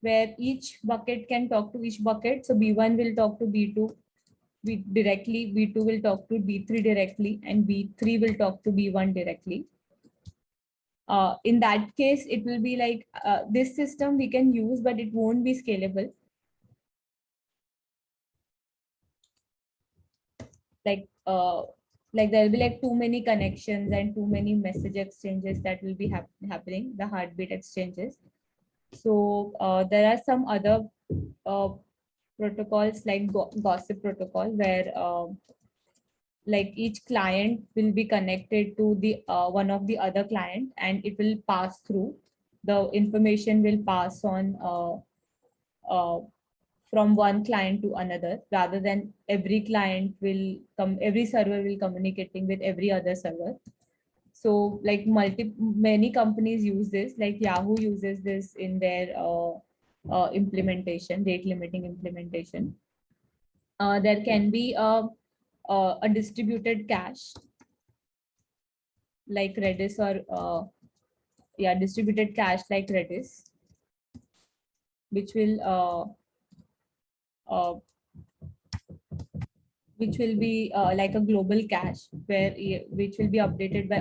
where each bucket can talk to each bucket. So B1 will talk to B2 directly, B2 will talk to B3 directly, and B3 will talk to B1 directly. In that case, it will be like this system we can use, but it won't be scalable. Like there will be like too many connections and too many message exchanges that will be happening, the heartbeat exchanges. So there are some other protocols like gossip protocol, where like each client will be connected to the one of the other client, and it will pass through. The information will pass on from one client to another, rather than every client will every server will communicating with every other server. So like many companies use this, like Yahoo uses this in their implementation, rate limiting implementation. There can be a distributed cache like Redis, or distributed cache like Redis, which will be like a global cache, which will be updated by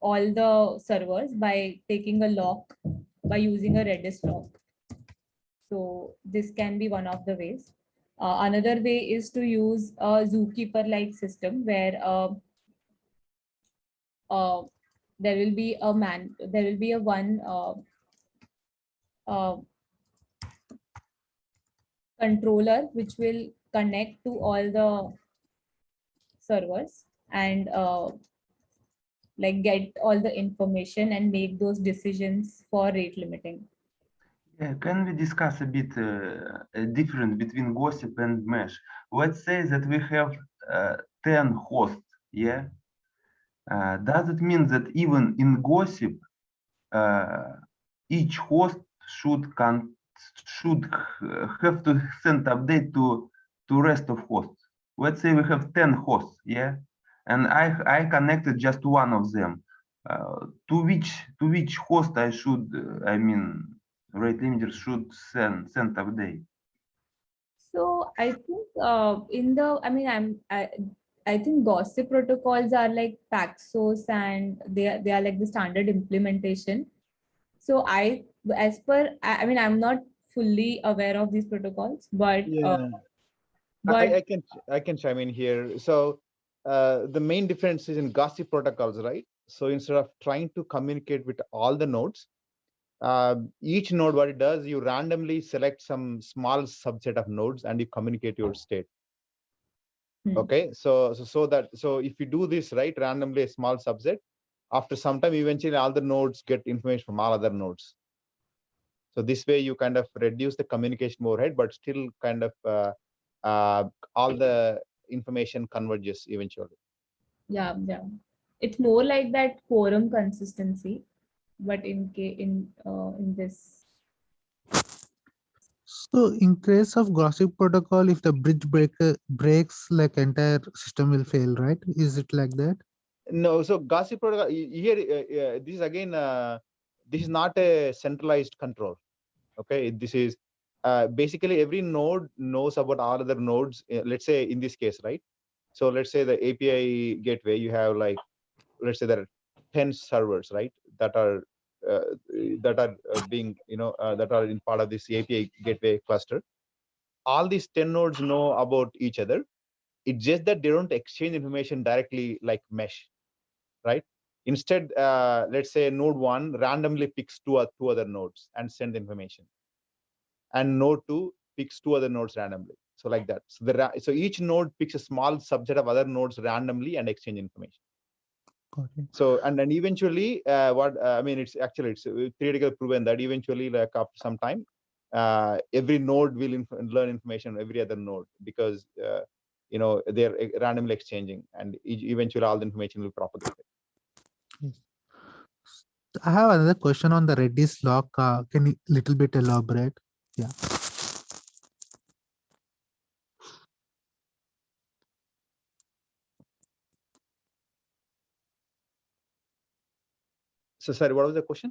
all the servers by taking a lock, by using a Redis lock. So this can be one of the ways. Another way is to use a Zookeeper-like system, where there will be a one controller which will connect to all the servers and like get all the information and make those decisions for rate limiting. Yeah, can we discuss a bit a difference between gossip and mesh? Let's say that we have 10 hosts, yeah? Does it mean that even in gossip, each host should have to send update to rest of hosts? Let's say we have 10 hosts, yeah? And I connected just one of them. To which host I should, rate limiter should send update? So I think I think gossip protocols are like Paxos, and they are like the standard implementation. So I'm not fully aware of these protocols, but I can chime in here. So the main difference is in gossip protocols, right? So instead of trying to communicate with all the nodes, each node, what it does, you randomly select some small subset of nodes and you communicate your state. Okay, so if you do this right, randomly a small subset, after some time, eventually all the nodes get information from all other nodes. So this way you kind of reduce the communication overhead, but still kind of all the information converges eventually. Yeah. It's more like that quorum consistency, but in this. So in case of gossip protocol, if the bridge breaks, like entire system will fail, right? Is it like that? No, so gossip protocol here, this is again, this is not a centralized control. Okay, this is basically every node knows about all other nodes. Let's say in this case, right? So let's say the API gateway, you have like, let's say there are 10 servers, right? That are being, that are in part of this API gateway cluster. All these 10 nodes know about each other. It's just that they don't exchange information directly like mesh, right? Instead, let's say node 1 randomly picks two other nodes and send information, and node 2 picks 2 other nodes randomly. So like that. So each node picks a small subset of other nodes randomly and exchange information. So and then eventually, I mean, it's theoretically proven that eventually, like after some time, every node will learn information on every other node, because they're randomly exchanging, and eventually all the information will propagate. Yes. I have another question on the Redis lock. Can you little bit elaborate? Yeah. So sorry, what was the question?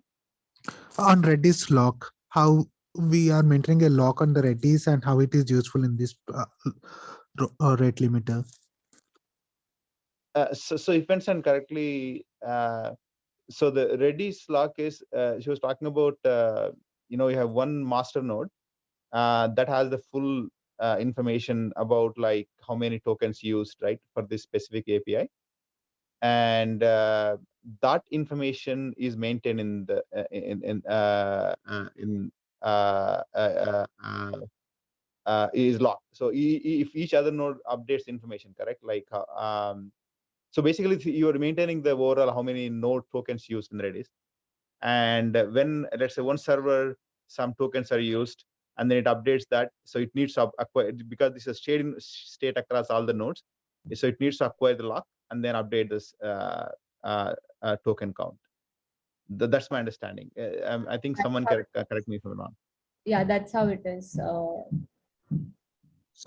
On Redis lock, how we are maintaining a lock on the Redis and how it is useful in this rate limiter. So if I understand correctly, so the Redis lock is, she was talking about, you have one master node that has the full information about like how many tokens used, right, for this specific API. And that information is maintained in the is locked. So if each other node updates information, correct, like so basically you are maintaining the overall how many node tokens used in Redis. And when, let's say, one server, some tokens are used, and then it updates that, so it needs to acquire, because this is shared state across all the nodes, so it needs to acquire the lock and then update this token count. That's my understanding. I think someone correct me if I'm wrong. Yeah, that's how it is. So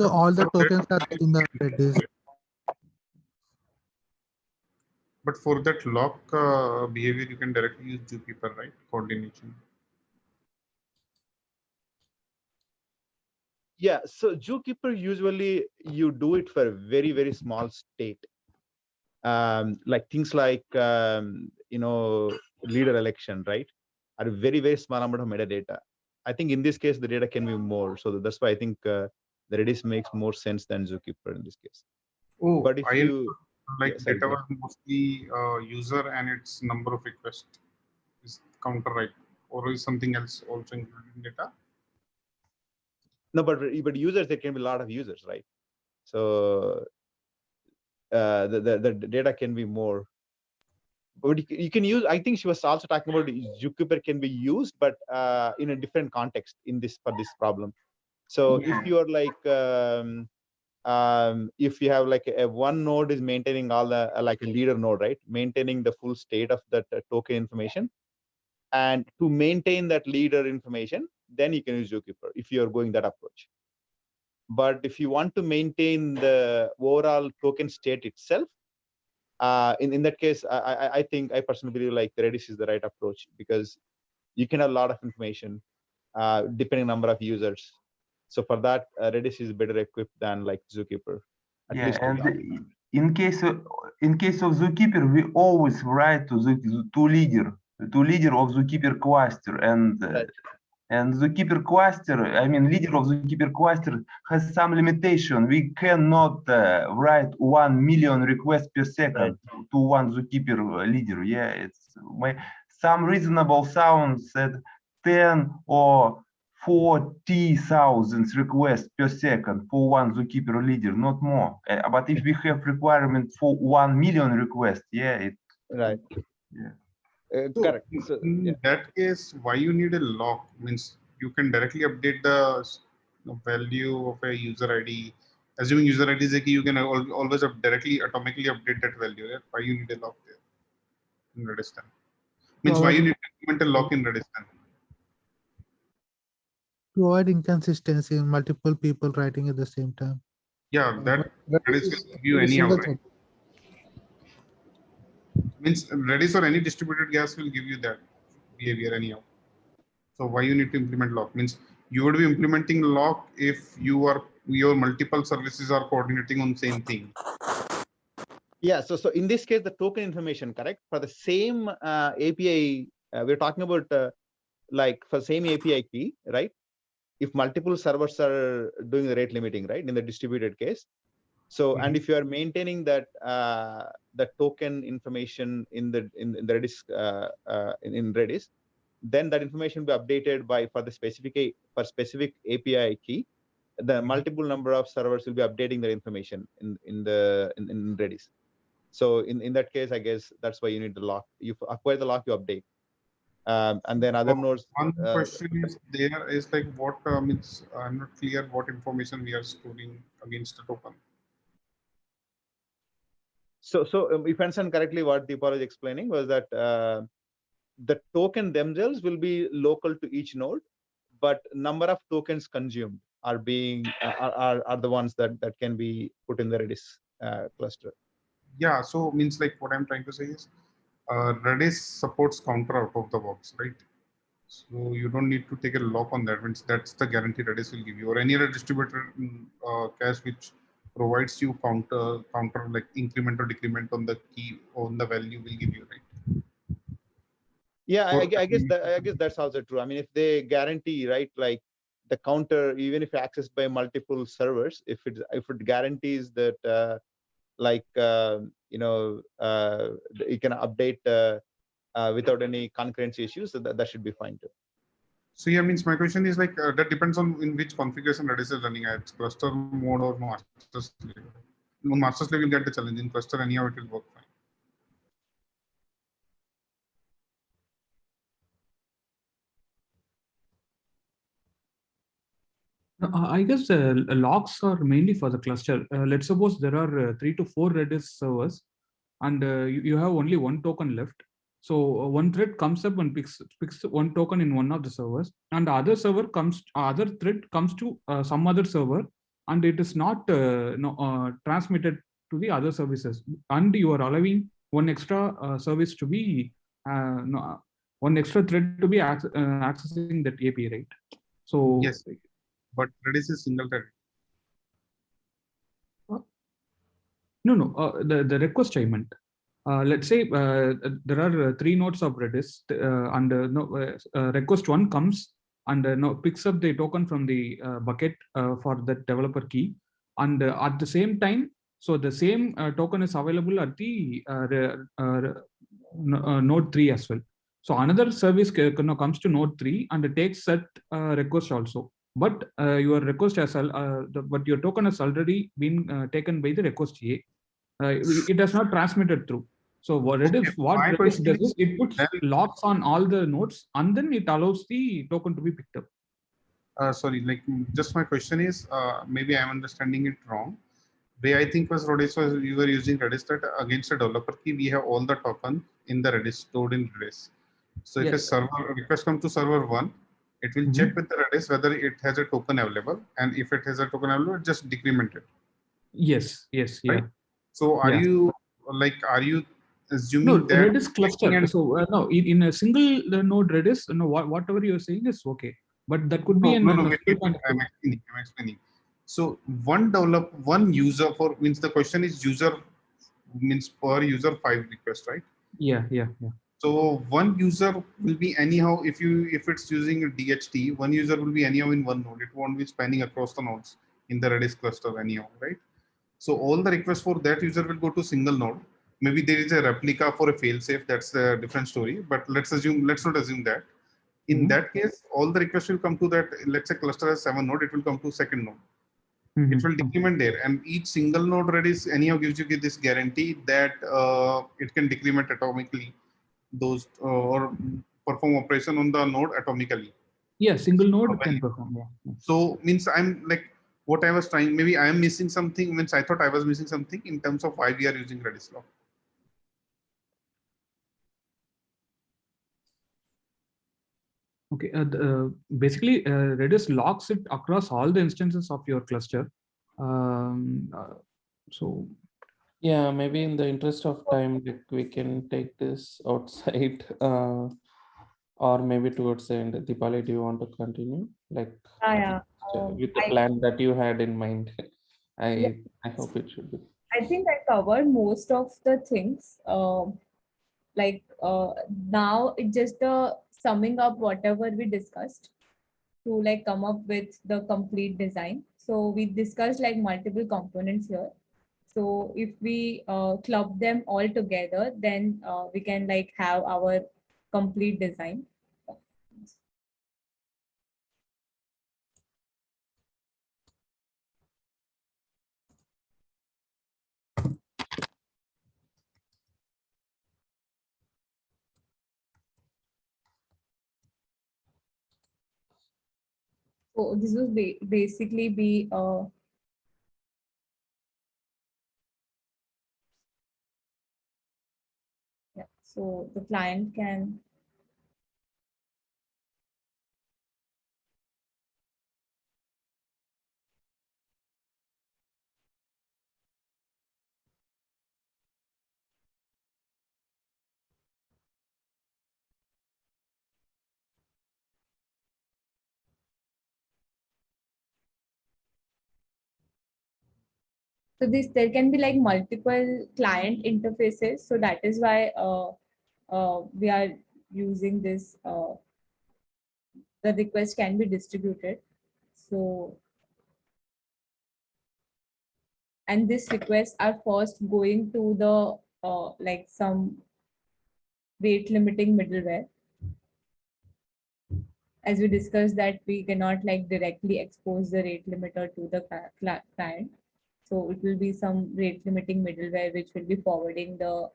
all the tokens are in the Redis. But for that lock behavior, you can directly use Jupyter, right? Coordination. Yeah, so Zookeeper, usually you do it for a very, very small state. Like things like, leader election, right? Are a very, very small amount of metadata. I think in this case, the data can be more. So that's why I think the Redis makes more sense than Zookeeper in this case. Oh, but if you like sorry, data was mostly user and its number of requests is counter, right? Or is something else also included in data? No, but users, there can be a lot of users, right? So the data can be more. But you can use, I think she was also talking about Zookeeper can be used, but in a different context for this problem. So if you are like, if you have like a one node is maintaining all the, like a leader node, right? Maintaining the full state of that token information. And to maintain that leader information, then you can use Zookeeper if you're going that approach. But if you want to maintain the overall token state itself, in that case, I think I personally believe like Redis is the right approach, because you can have a lot of information depending number of users. So for that, Redis is better equipped than like Zookeeper. At least and in case of Zookeeper, we always write to the leader of Zookeeper cluster, and Zookeeper cluster, I mean, leader of Zookeeper cluster has some limitation. We cannot write 1 million requests per second to one Zookeeper leader. Yeah, it's some reasonable sounds at 10 or 40,000 requests per second for one Zookeeper leader, not more. But if we have requirement for 1 million requests, yeah, right. Yeah. So correct. So, in that case, why you need a lock? Means you can directly update the value of a user ID. Assuming user ID is a key, you can always directly atomically update that value. Right? Why you need a lock there in Redis? Means why you need to implement a lock in Redis? To avoid inconsistency in multiple people writing at the same time. Yeah, that Redis will give you anyhow, right? Means Redis or any distributed gas will give you that behavior anyhow. So why you need to implement lock? Means you would be implementing lock if your multiple services are coordinating on same thing. Yeah, so in this case, the token information, correct? For the same API, we're talking about like for same API key, right? If multiple servers are doing the rate limiting, right, in the distributed case, So, and if you are maintaining that the token information in the Redis in Redis, then that information will be updated by for specific API key. The multiple number of servers will be updating the information in Redis. So in that case, I guess that's why you need the lock. You acquire the lock, you update. And then other nodes. One question is there is like what means I'm not clear what information we are storing against the token. So if I understand correctly, what Deepa is explaining was that the token themselves will be local to each node, but number of tokens consumed are being are the ones that can be put in the Redis cluster. Yeah, so means like what I'm trying to say is Redis supports counter out of the box, right? So you don't need to take a lock on that. Means that's the guarantee Redis will give you, or any other distributor cache which provides you counter like increment or decrement on the key on the value will give you, right? Yeah, I guess that's also true. I mean, if they guarantee, right, like the counter, even if accessed by multiple servers, if it guarantees that you can update without any concurrency issues, so that should be fine too. So yeah, means my question is like that depends on in which configuration Redis is running at, cluster mode or master slave. No, master slave will get the challenge. In cluster, anyhow it will work fine. I guess locks are mainly for the cluster. Let's suppose there are 3 to 4 Redis servers, and you have only one token left. So one thread comes up and picks one token in one of the servers, and the other thread comes to some other server, and it is not transmitted to the other services, and you are allowing one extra service to be one extra thread to be accessing that API, right? So yes, but Redis is single thread. No, the request I meant. Let's say there are 3 nodes of Redis, and request 1 comes and picks up the token from the bucket for the developer key, and at the same time, so the same token is available at the node 3 as well. So another service comes to node 3 and it takes that request also. But your request has but your token has already been taken by the request A. It has not transmitted through. So what Redis does is it puts locks on all the nodes and then it allows the token to be picked up. Sorry, like just my question is maybe I'm understanding it wrong. Way I think was Redis was you were using Redis that against a developer key we have all the token in the Redis stored in Redis. So if a server request comes to server 1, it will check with the Redis whether it has a token available, and if it has a token available, just decrement it. Yes, right? yeah. So are you assuming that Redis cluster? So no, in a single node Redis, whatever you're saying is okay, but that could be I'm explaining. So one user for means the question is user means per user 5 requests, right? Yeah. So one user will be anyhow if it's using a DHT, one user will be anyhow in one node. It won't be spanning across the nodes in the Redis cluster anyhow, right? So all the requests for that user will go to single node. Maybe there is a replica for a failsafe. That's a different story. But let's not assume that. In that case, all the requests will come to that. Let's say cluster has 7 nodes. It will come to second node. It will decrement there, and each single node Redis anyhow gives you this guarantee that it can decrement atomically those or perform operation on the node atomically. Yeah, single node can perform. Yeah. So means I'm like what I was trying. Maybe I am missing something. Means I thought I was missing something in terms of why we are using Redis lock. Okay, basically Redis locks it across all the instances of your cluster. So yeah, maybe in the interest of time, we can take this outside, or maybe towards the end. Deepali, do you want to continue? Like with the plan that you had in mind? I hope it should be. I think I covered most of the things. Now it's just summing up whatever we discussed to like come up with the complete design. So we discussed like multiple components here. So if we club them all together, then we can like have our complete design. So this will basically be yeah. So the client can so this there can be like multiple client interfaces. So that is why we are using this. The request can be distributed. So and these requests are first going to the like some rate limiting middleware. As we discussed that we cannot like directly expose the rate limiter to the client. So it will be some rate limiting middleware which will be forwarding the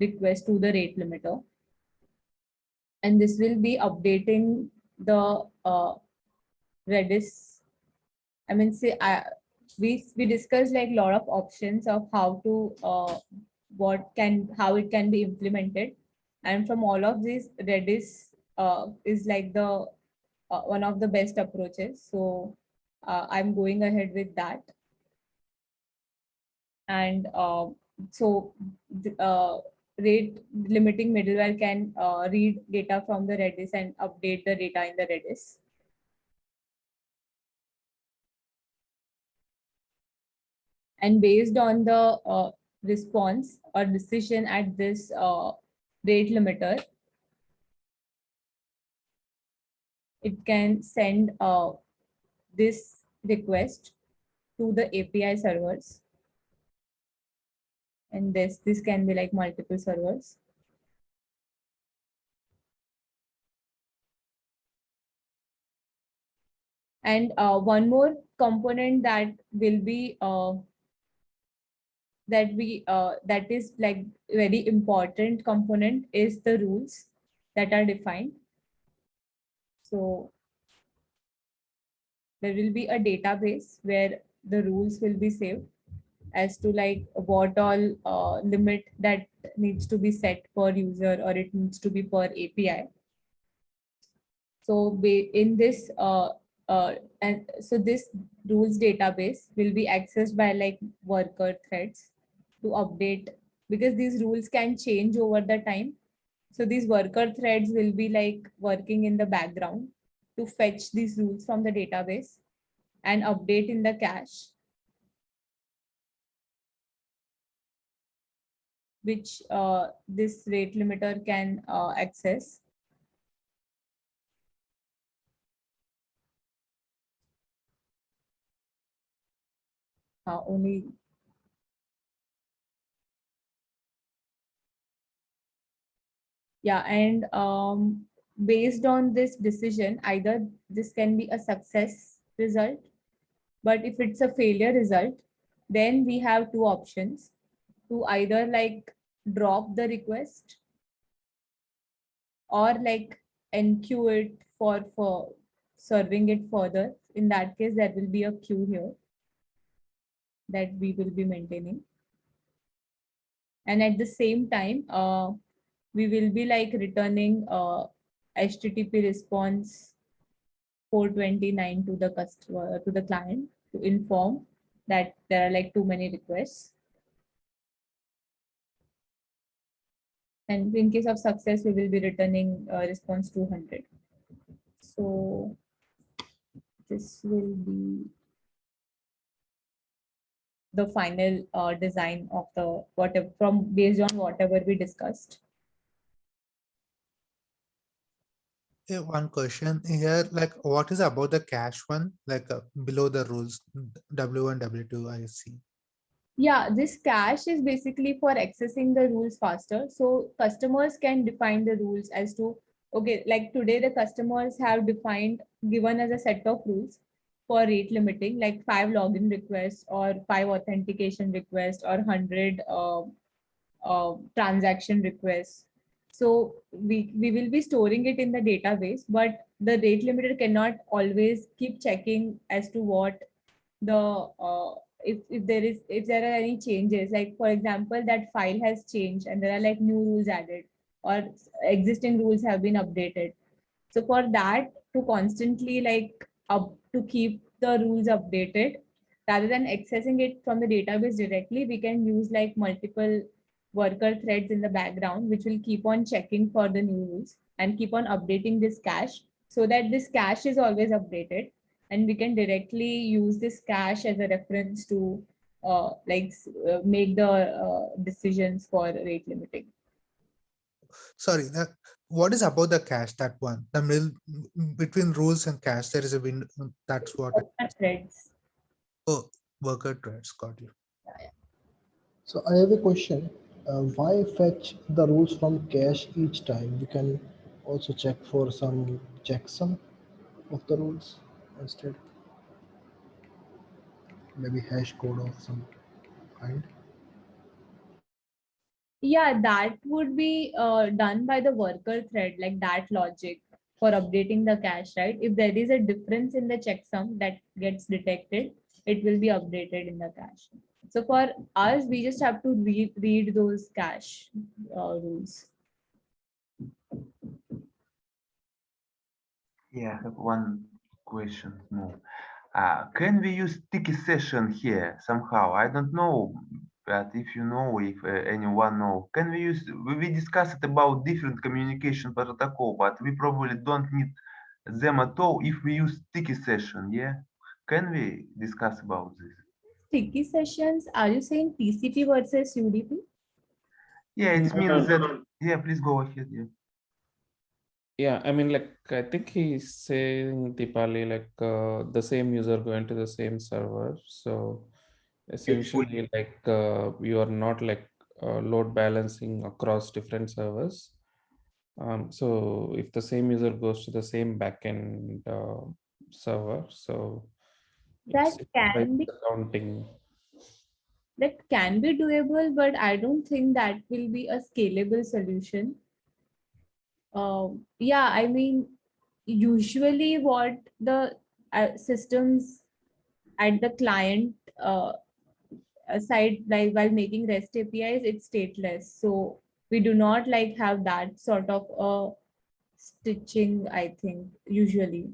request to the rate limiter. And this will be updating the Redis. I mean, say we discussed like a lot of options of how to how it can be implemented, and from all of these, Redis is like the one of the best approaches. So I'm going ahead with that. And so the rate limiting middleware can read data from the Redis and update the data in the Redis. And based on the response or decision at this rate limiter, it can send this request to the API servers. And this can be like multiple servers. And one more component that will be that is like very important component is the rules that are defined. So there will be a database where the rules will be saved as to like what all limit that needs to be set per user, or it needs to be per API. So in this and so this rules database will be accessed by like worker threads to update, because these rules can change over the time. So these worker threads will be like working in the background to fetch these rules from the database and update in the cache, which this rate limiter can access. Only yeah, and based on this decision, either this can be a success result, but if it's a failure result, then we have two options to either like drop the request or like enqueue it for serving it further. In that case, there will be a queue here that we will be maintaining. And at the same time, we will be like returning HTTP response 429 to the customer, to the client, to inform that there are like too many requests. And in case of success, we will be returning response 200. So this will be the final design of the whatever based on whatever we discussed. One question here, like what is about the cache one, like below the rules W1, W2, I see. Yeah, this cache is basically for accessing the rules faster. So customers can define the rules as to, okay, like today the customers have defined, given as a set of rules for rate limiting, like 5 login requests or 5 authentication requests or 100 transaction requests. So we will be storing it in the database, but the rate limiter cannot always keep checking as to what the if there are any changes, like for example that file has changed and there are like new rules added or existing rules have been updated. So for that, to constantly like up to keep the rules updated, rather than accessing it from the database directly, we can use like multiple worker threads in the background, which will keep on checking for the new rules and keep on updating this cache, so that this cache is always updated, and we can directly use this cache as a reference to make the decisions for rate limiting. Sorry, what is about the cache, that one? The middle between rules and cache, there is a window. That's what. Threads. Oh, worker threads. Got you. So I have a question. Why fetch the rules from cache each time? We can also check for some checksum of the rules instead. Maybe hash code of some kind. Yeah, that would be done by the worker thread, like that logic for updating the cache, right? If there is a difference in the checksum that gets detected, it will be updated in the cache. So for us, we just have to read those cache rules. Yeah, I have one question more. Can we use sticky session here somehow? I don't know, but if you know, if anyone know, can we use, we discussed about different communication protocol, but we probably don't need them at all if we use sticky session, yeah? Can we discuss about this? Sticky sessions, are you saying TCP versus UDP? Yeah, it means that, yeah, please go ahead, yeah. Yeah, I mean, like, I think he's saying, Deepali, like the same user going to the same server. So essentially, like you are not like load balancing across different servers. So if the same user goes to the same backend server, so That it's can like be counting. that can be doable, but I don't think that will be a scalable solution. Yeah, I mean, usually what the systems at the client side, like while making REST APIs, it's stateless. So we do not like have that sort of stitching, I think, usually.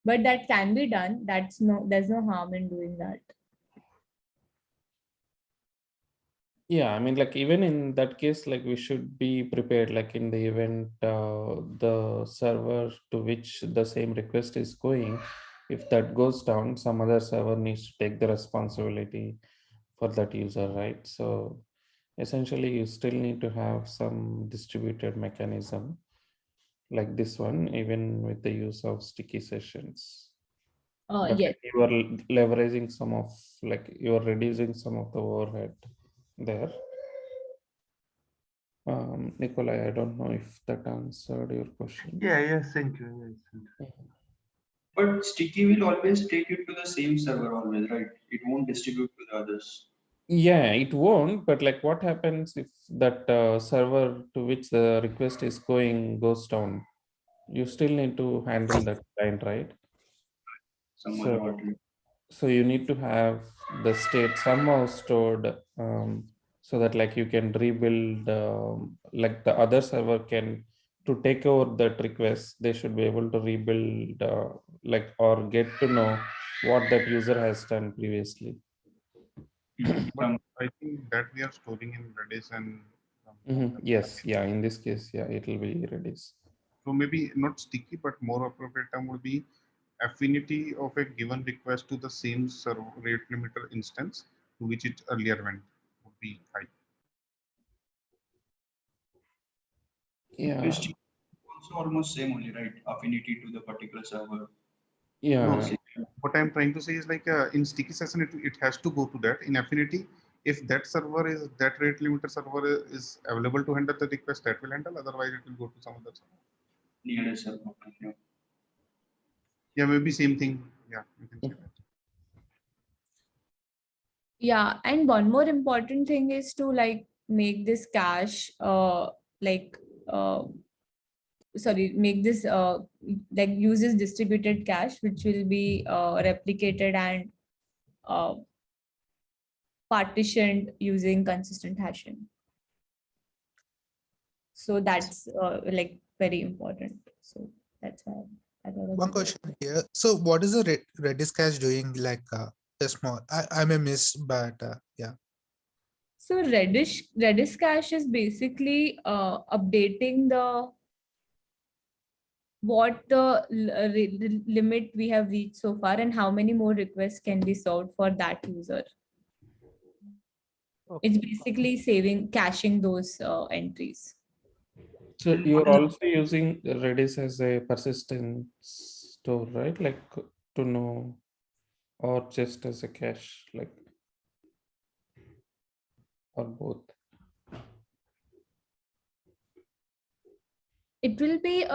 But that can be done. There's no harm in doing that. Yeah, I mean, like even in that case, like we should be prepared, like in the event the server to which the same request is going, if that goes down, some other server needs to take the responsibility for that user, right? So essentially, you still need to have some distributed mechanism like this one, even with the use of sticky sessions. But Yes. you are leveraging some of, like you are reducing some of the overhead there. Nikolai, I don't know if that answered your question. Yeah, yes, thank you. Yes. But sticky will always take it to the same server always, right? It won't distribute to the others. Yeah, it won't, but like what happens if that server to which the request is going goes down? You still need to handle that client, right? So you need to have the state somehow stored so that like you can rebuild, like the other server can, to take over that request, they should be able to rebuild like or get to know what that user has done previously. But I think that we are storing in Redis and Yes, yeah, in this case, yeah, it will be Redis. so maybe not sticky, but more appropriate term would be affinity of a given request to the same server rate limiter instance to which it earlier went would be high. Yeah. Also almost same only, right? Affinity to the particular server. Yeah. What I'm trying to say is like in sticky session, it has to go to that. In Affinity, if that server is, that rate limiter server is available to handle the request, that will handle. Otherwise, it will go to some other server. Near a server. Yeah. Yeah, maybe same thing. Yeah, you can say that. Yeah, and one more important thing is to like make this cache like sorry, make this like uses distributed cache, which will be replicated and uh, partitioned using consistent hashing. So that's like very important. So that's why I thought of One it. question here. So what is the Redis cache doing? Like the small, I may miss, but yeah. So Redis cache is basically updating the what the limit we have reached so far and how many more requests can be served for that user. It's basically caching those entries. So you're also using Redis as a persistent store, right? Like to know, or just as a cache, like, or both? It will be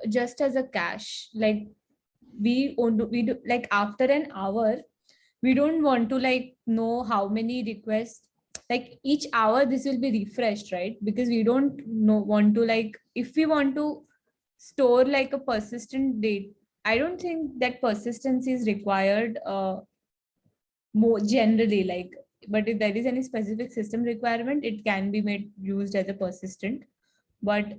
just as a cache. Like we do like after an hour, we don't want to like know how many requests. Like each hour, this will be refreshed, right? Because we don't want to like if we want to store like a persistent date. I don't think that persistence is required more generally like, but if there is any specific system requirement, it can be made used as a persistent. But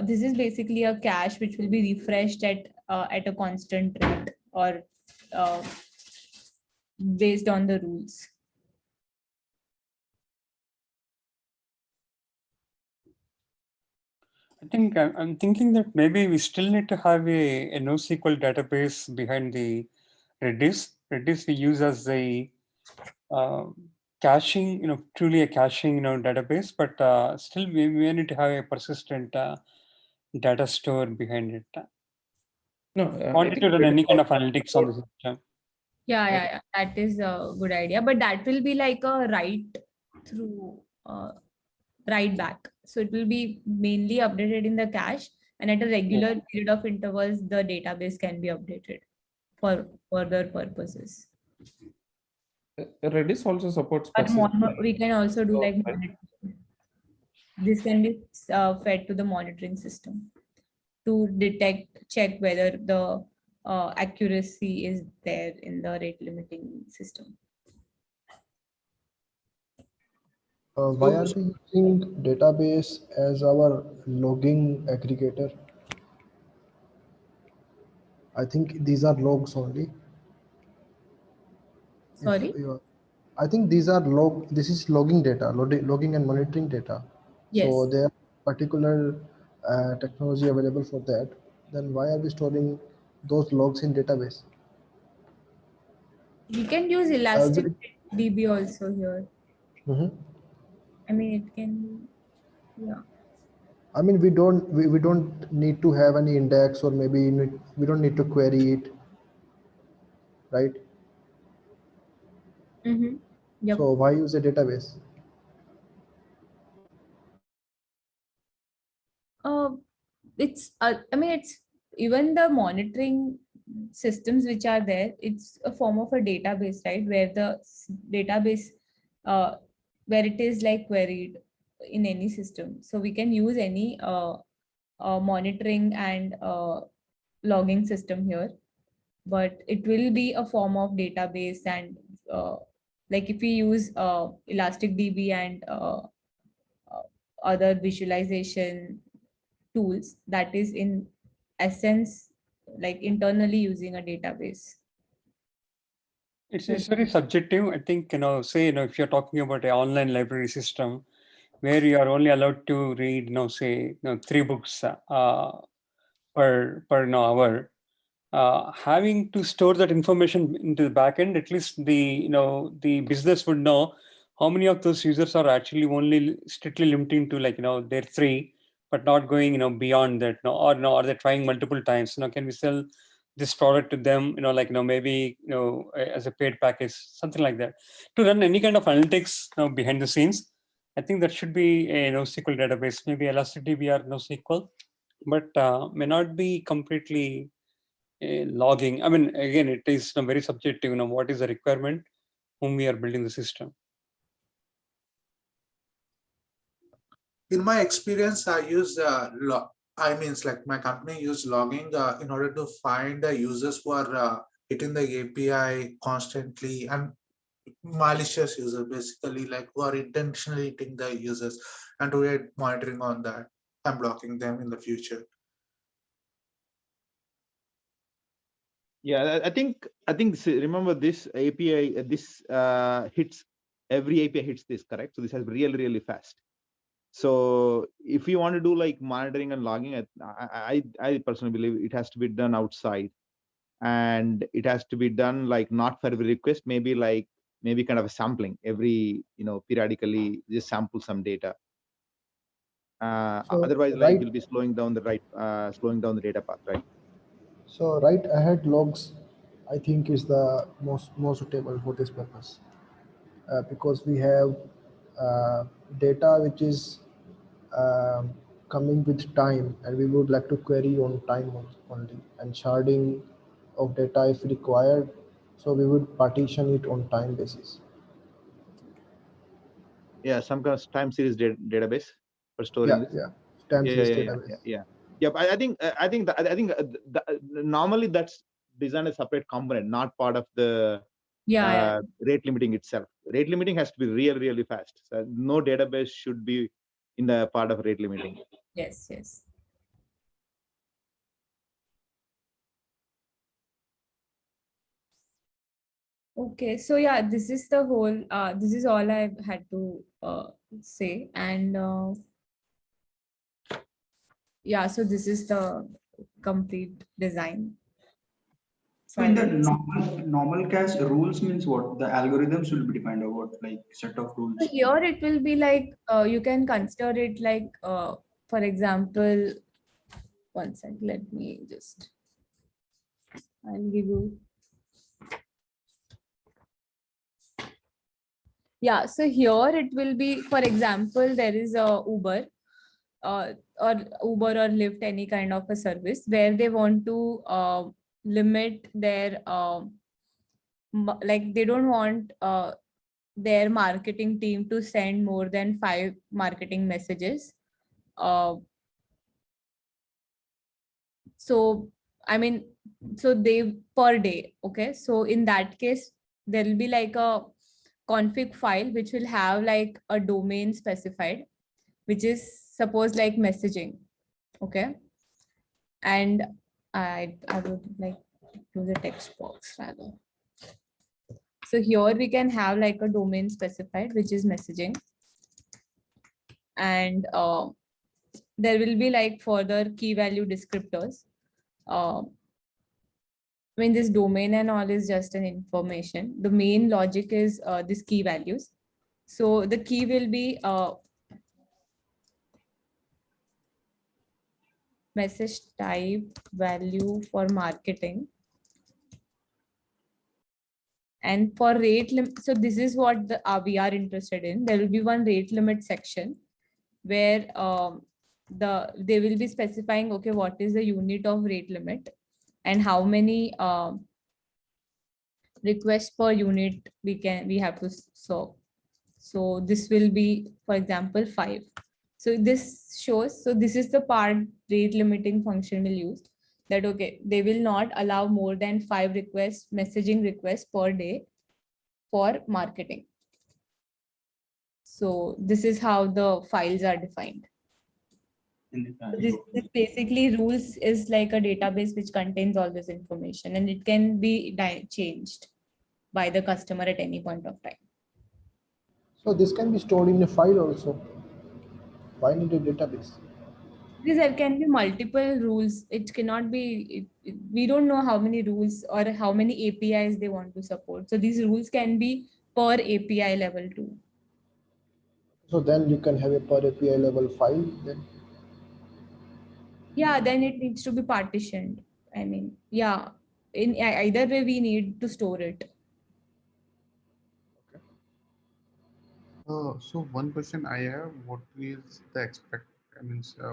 this is basically a cache which will be refreshed at a constant rate or uh, based on the rules. I think I'm thinking that maybe we still need to have a NoSQL database behind the Redis. Redis we use as a caching, truly a caching, database, but still we need to have a persistent data store behind it. No, Wanted to run any kind of analytics on the system. Yeah. That is a good idea. But that will be like a write back. So it will be mainly updated in the cache, and at a regular period of intervals, the database can be updated for further purposes. Redis also supports But persistent. we can also do like Right. monitoring. This can be fed to the monitoring system to check whether the accuracy is there in the rate limiting system. Why are we using database as our logging aggregator? I think these are logs only. Sorry? I think these are this is logging data, logging and monitoring data. Yes. So there are particular technology available for that. Then why are we storing those logs in database? We can use Elastic DB also here. I mean, it can, yeah. I mean, we don't need to have any index, or maybe we don't need to query it, right? Yep. So why use a database? It's I mean, it's even the monitoring systems which are there, it's a form of a database, right? Where the database where it is like queried in any system. So we can use any monitoring and logging system here, but it will be a form of database. And like if we use Elastic DB and other visualization tools, that is in essence like internally using a database. It's very subjective. I think, say, if you're talking about an online library system where you are only allowed to read, say, 3 books per hour, having to store that information into the backend, at least the business would know how many of those users are actually only strictly limiting to their 3, but not going beyond that. Or they're trying multiple times. Can we sell this product to them, maybe, as a paid package, something like that, to run any kind of analytics behind the scenes. I think that should be a NoSQL database, maybe ElasticDB or NoSQL, but may not be completely logging. I mean, again, it is very subjective, what is the requirement, whom we are building the system. In my experience, I use my company use logging in order to find the users who are hitting the API constantly, and malicious users, basically, like who are intentionally hitting the users, and we are monitoring on that and blocking them in the future. Yeah, I think remember this API, this hits, every API hits this, correct? So this has really fast. So if you want to do like monitoring and logging, I personally believe it has to be done outside, and it has to be done like not for every request, maybe kind of a sampling every, periodically just sample some data. So, Otherwise, like right, you'll be slowing down the data path, right? so write ahead logs, I think, is the most suitable for this purpose, because we have data which is coming with time, and we would like to query on time only, and sharding of data if required. So we would partition it on time basis. Yeah, some kind of time series database for storing this. Time series database. Yeah. But I think normally that's designed as a separate component, not part of the rate limiting itself. Rate limiting has to be really fast. So no database should be in the part of rate limiting. Yes. Okay, so yeah, this is the whole, this is all I had to say. And yeah, so this is the complete design. So in the normal cache, rules means what? The algorithm should be defined, or what, like set of rules? So here it will be like, you can consider it like, for example, one sec, let me just, I'll give you. Yeah, so here it will be, for example, there is a Uber or Lyft, any kind of a service where they want to limit their, like they don't want their marketing team to send more than 5 marketing messages. So, I mean, so they per day, okay? So in that case, there will be like a config file which will have like a domain specified, which is suppose like messaging, okay? And I would like to use a text box rather. So here we can have like a domain specified, which is messaging. And there will be like further key value descriptors. I mean, this domain and all is just an information. The main logic is this key values. So the key will be message type value for marketing. And for rate limit, so this is what we are interested in. There will be one rate limit section where they will be specifying, okay, what is the unit of rate limit and how many requests per unit we have to serve. So this will be, for example, 5. So this shows, so this is the part rate limiting function will use, that okay, they will not allow more than 5 messaging requests per day for marketing. So this is how the files are defined. This basically rules is like a database which contains all this information, and it can be changed by the customer at any point of time. So this can be stored in a file also. Why need a database? Because there can be multiple rules. It cannot be, we don't know how many rules or how many APIs they want to support. So these rules can be per API level too. So then you can have a per API level file then? Yeah, then it needs to be partitioned. I mean, yeah, in either way, we need to store it. So one question I have, what is the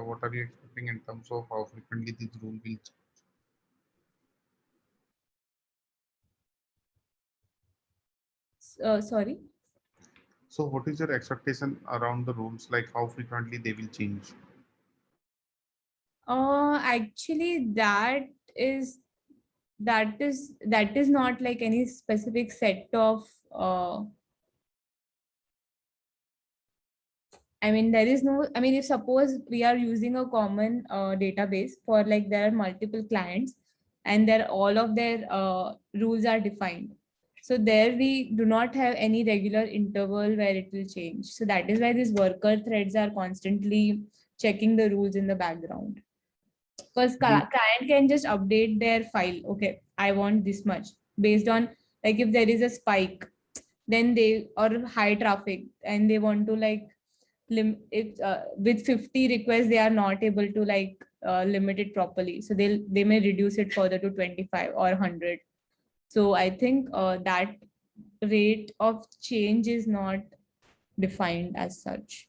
what are you expecting in terms of how frequently this rule will change? Sorry. So what is your expectation around the rules, like how frequently they will change? Actually, that is not like any specific set of I mean, there is no, I mean, if suppose we are using a common database for like there are multiple clients and there all of their rules are defined. So there we do not have any regular interval where it will change. So that is why these worker threads are constantly checking the rules in the background. Because client can just update their file. Okay, I want this much based on like if there is a spike, then they or high traffic and they want to like if with 50 requests they are not able to like limit it properly, so they may reduce it further to 25 or 100. So I think that rate of change is not defined as such.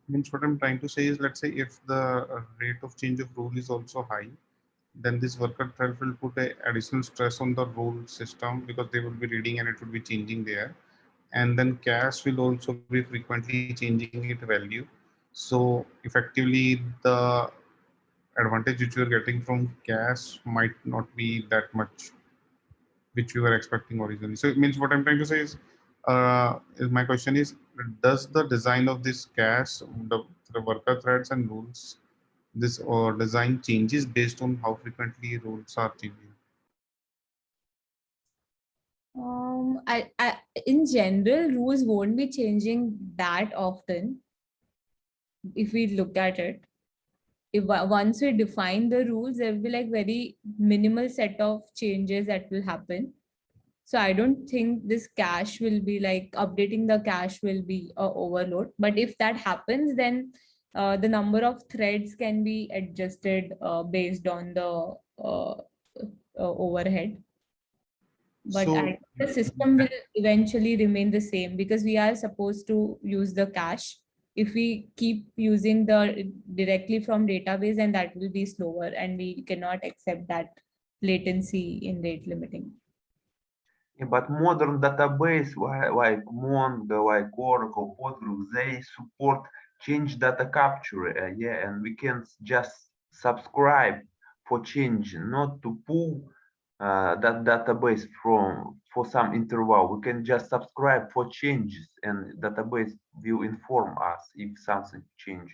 Means what I'm trying to say is, let's say if the rate of change of rule is also high, then this worker thread will put a additional stress on the rule system because they will be reading and it will be changing there. And then cache will also be frequently changing its value. So effectively the advantage which you are getting from cache might not be that much which we were expecting originally. So it means what I'm trying to say is my question is, does the design of this cache, the worker threads and rules, this or design changes based on how frequently rules are changing? I in general rules won't be changing that often if we look at it. If once we define the rules, there will be like very minimal set of changes that will happen. So I don't think this cache will be like updating the cache will be a overload. But if that happens, then the number of threads can be adjusted based on the overhead. But So the system will eventually remain the same because we are supposed to use the cache. If we keep using the directly from database, and that will be slower and we cannot accept that latency in rate limiting. Yeah, but modern database like Mongo, like Oracle, Postgres, they support change data capture. Yeah, and we can just subscribe for change, not to pull that database for some interval. We can just subscribe for changes, and database will inform us if something changed.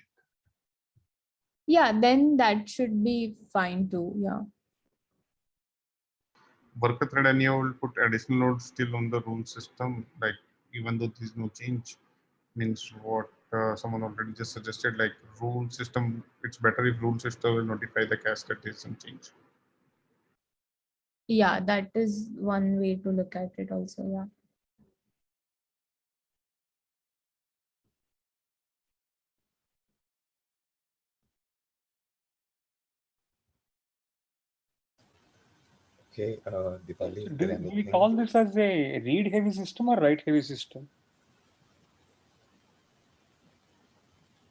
Yeah, then that should be fine too. Yeah. Worker thread anyhow will put additional nodes still on the rule system, like even though there's no change. Means what someone already just suggested, like rule system, it's better if rule system will notify the cache that there's some change. Yeah, that is one way to look at it also. Yeah. Okay, Deepali, is Do there we anything? call this as a read heavy system or write heavy system?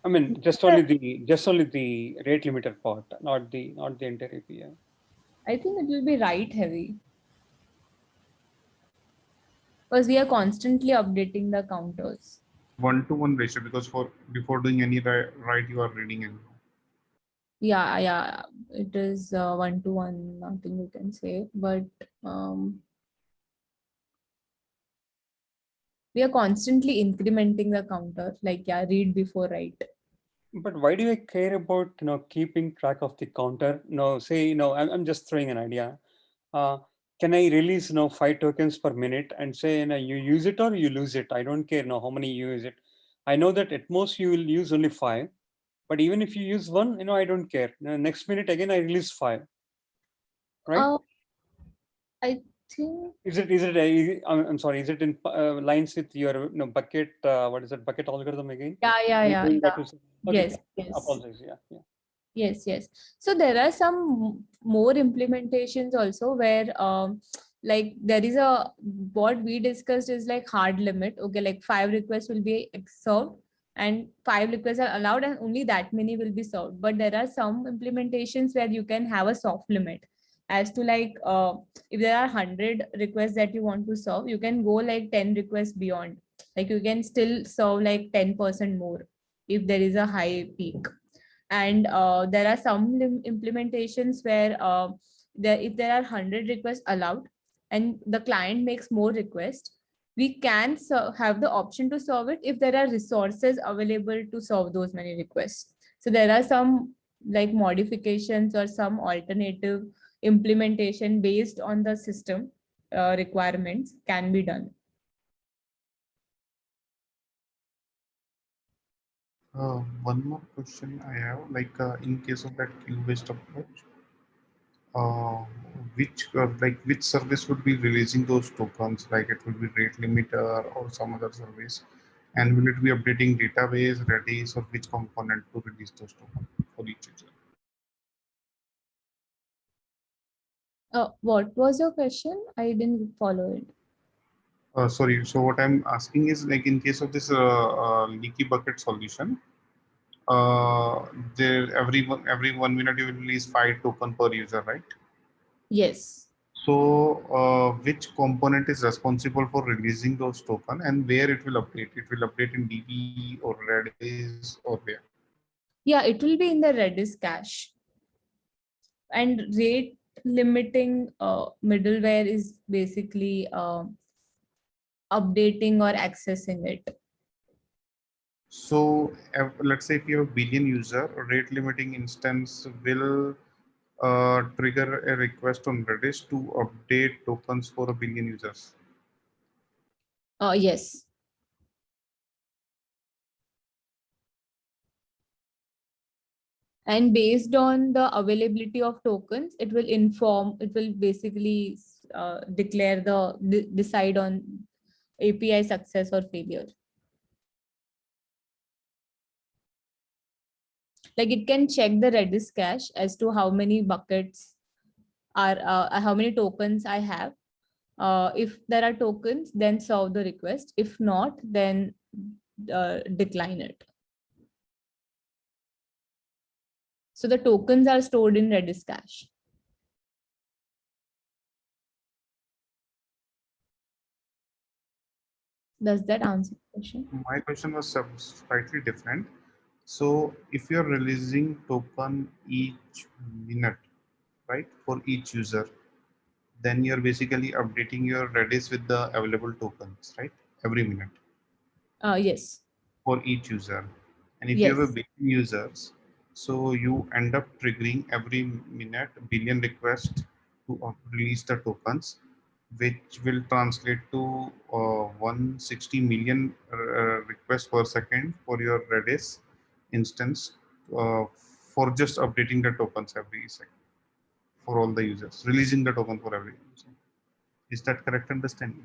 I mean, just only the rate limiter part, not the entire API. I think it will be write heavy. Because we are constantly updating the counters. 1-to-1 ratio, because before doing any write, you are reading anyhow. Yeah, it is 1-to-1, nothing you can say, but we are constantly incrementing the counter, like read before write. But why do I care about keeping track of the counter? Say I'm just throwing an idea. Can I release 5 tokens per minute and say you use it or you lose it? I don't care how many you use it. I know that at most you will use only 5, but even if you use 1, I don't care. Next minute again I release 5. Right? I think. I'm sorry. Is it in lines with your bucket? What is it? Bucket algorithm again? Yeah. Okay. Yes. Apologies. Yeah. Yes, yes. So there are some more implementations also where like there is a, what we discussed is like hard limit. Okay, like 5 requests will be served and 5 requests are allowed and only that many will be served. But there are some implementations where you can have a soft limit as to like if there are 100 requests that you want to serve, you can go like 10 requests beyond. Like you can still serve like 10% more if there is a high peak. And there are some implementations where if there are 100 requests allowed and the client makes more requests, we can have the option to serve it if there are resources available to serve those many requests. So there are some like modifications or some alternative implementation based on the system requirements can be done. One more question I have, like in case of that queue-based approach, which service would be releasing those tokens? Like it would be rate limiter or some other service, and will it be updating database, Redis, or which component to release those tokens for each user? What was your question? I didn't follow it. Sorry, so what I'm asking is, like in case of this leaky bucket solution, there every 1 minute you will release 5 token per user, right? Yes. So which component is responsible for releasing those tokens and where it will update? It will update in DB or Redis or where? Yeah, it will be in the Redis cache. And rate limiting middleware is basically updating or accessing it. So let's say if you have a billion user, a rate limiting instance will trigger a request on Redis to update tokens for a billion users. Yes. And based on the availability of tokens, it will basically declare decide on API success or failure. Like it can check the Redis cache as to how many buckets are, how many tokens I have. If there are tokens, then serve the request. If not, then decline it. So the tokens are stored in Redis cache. Does that answer the question? My question was slightly different. So if you're releasing token each minute, right, for each user, then you're basically updating your Redis with the available tokens, right, every minute. Yes. For each user. And if Yes. you have a billion users, so you end up triggering every minute a billion requests to release the tokens, which will translate to 160 million requests per second for your Redis instance for just updating the tokens every second for all the users, releasing the token for every user. Is that correct understanding?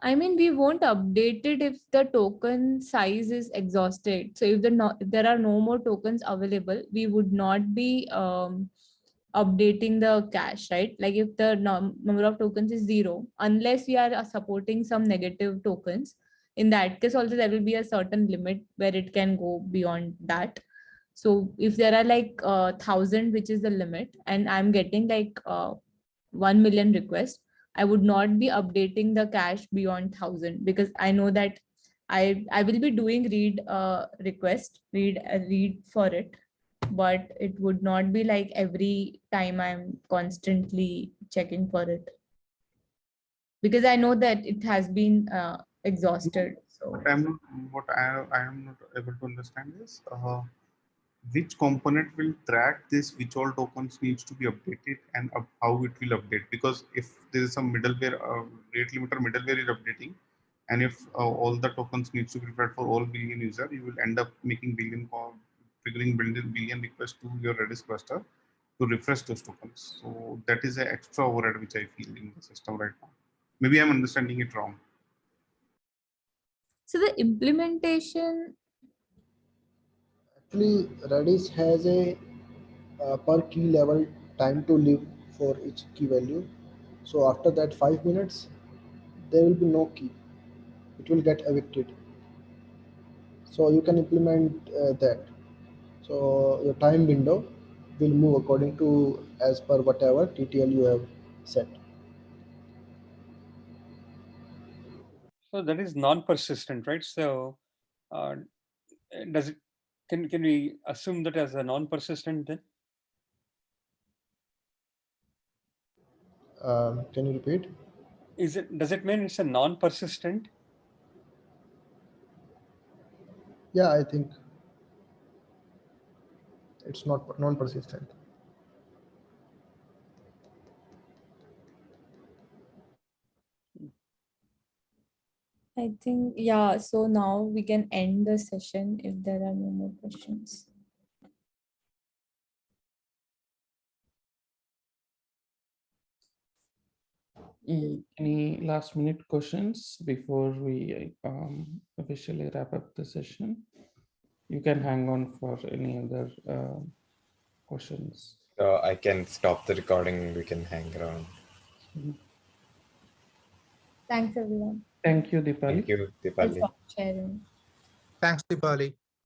I mean, we won't update it if the token size is exhausted. So if there are no more tokens available, we would not be updating the cache, right? Like if the number of tokens is 0, unless we are supporting some negative tokens, in that case also there will be a certain limit where it can go beyond that. So if there are like 1,000, which is the limit, and I'm getting like 1 million requests, I would not be updating the cache beyond 1,000 because I know that I will be doing read for it, but it would not be like every time I'm constantly checking for it because I know that it has been exhausted. So What I am not able to understand is which component will track this, which all tokens needs to be updated and how it will update. Because if there is some middleware, rate limiter middleware is updating, and if all the tokens needs to be prepared for all billion user, you will end up making triggering billion requests to your Redis cluster to refresh those tokens. So that is an extra overhead which I feel in the system right now. Maybe I'm understanding it wrong. So the implementation. Actually, Redis has a per key level time to live for each key value. So after that 5 minutes, there will be no key. It will get evicted. So you can implement that. So your time window will move according to as per whatever TTL you have set. So that is non-persistent, right? So does it, can we assume that as a non-persistent then? Can you repeat? Does it mean it's a non-persistent? Yeah, I think it's not non-persistent. I think, yeah, so now we can end the session if there are no more questions. Any last minute questions before we officially wrap up the session? You can hang on for any other questions. I can stop the recording. We can hang around. Thanks, everyone. Thank you, Deepali. Thank you, Deepali. For sharing. Thanks, Deepali.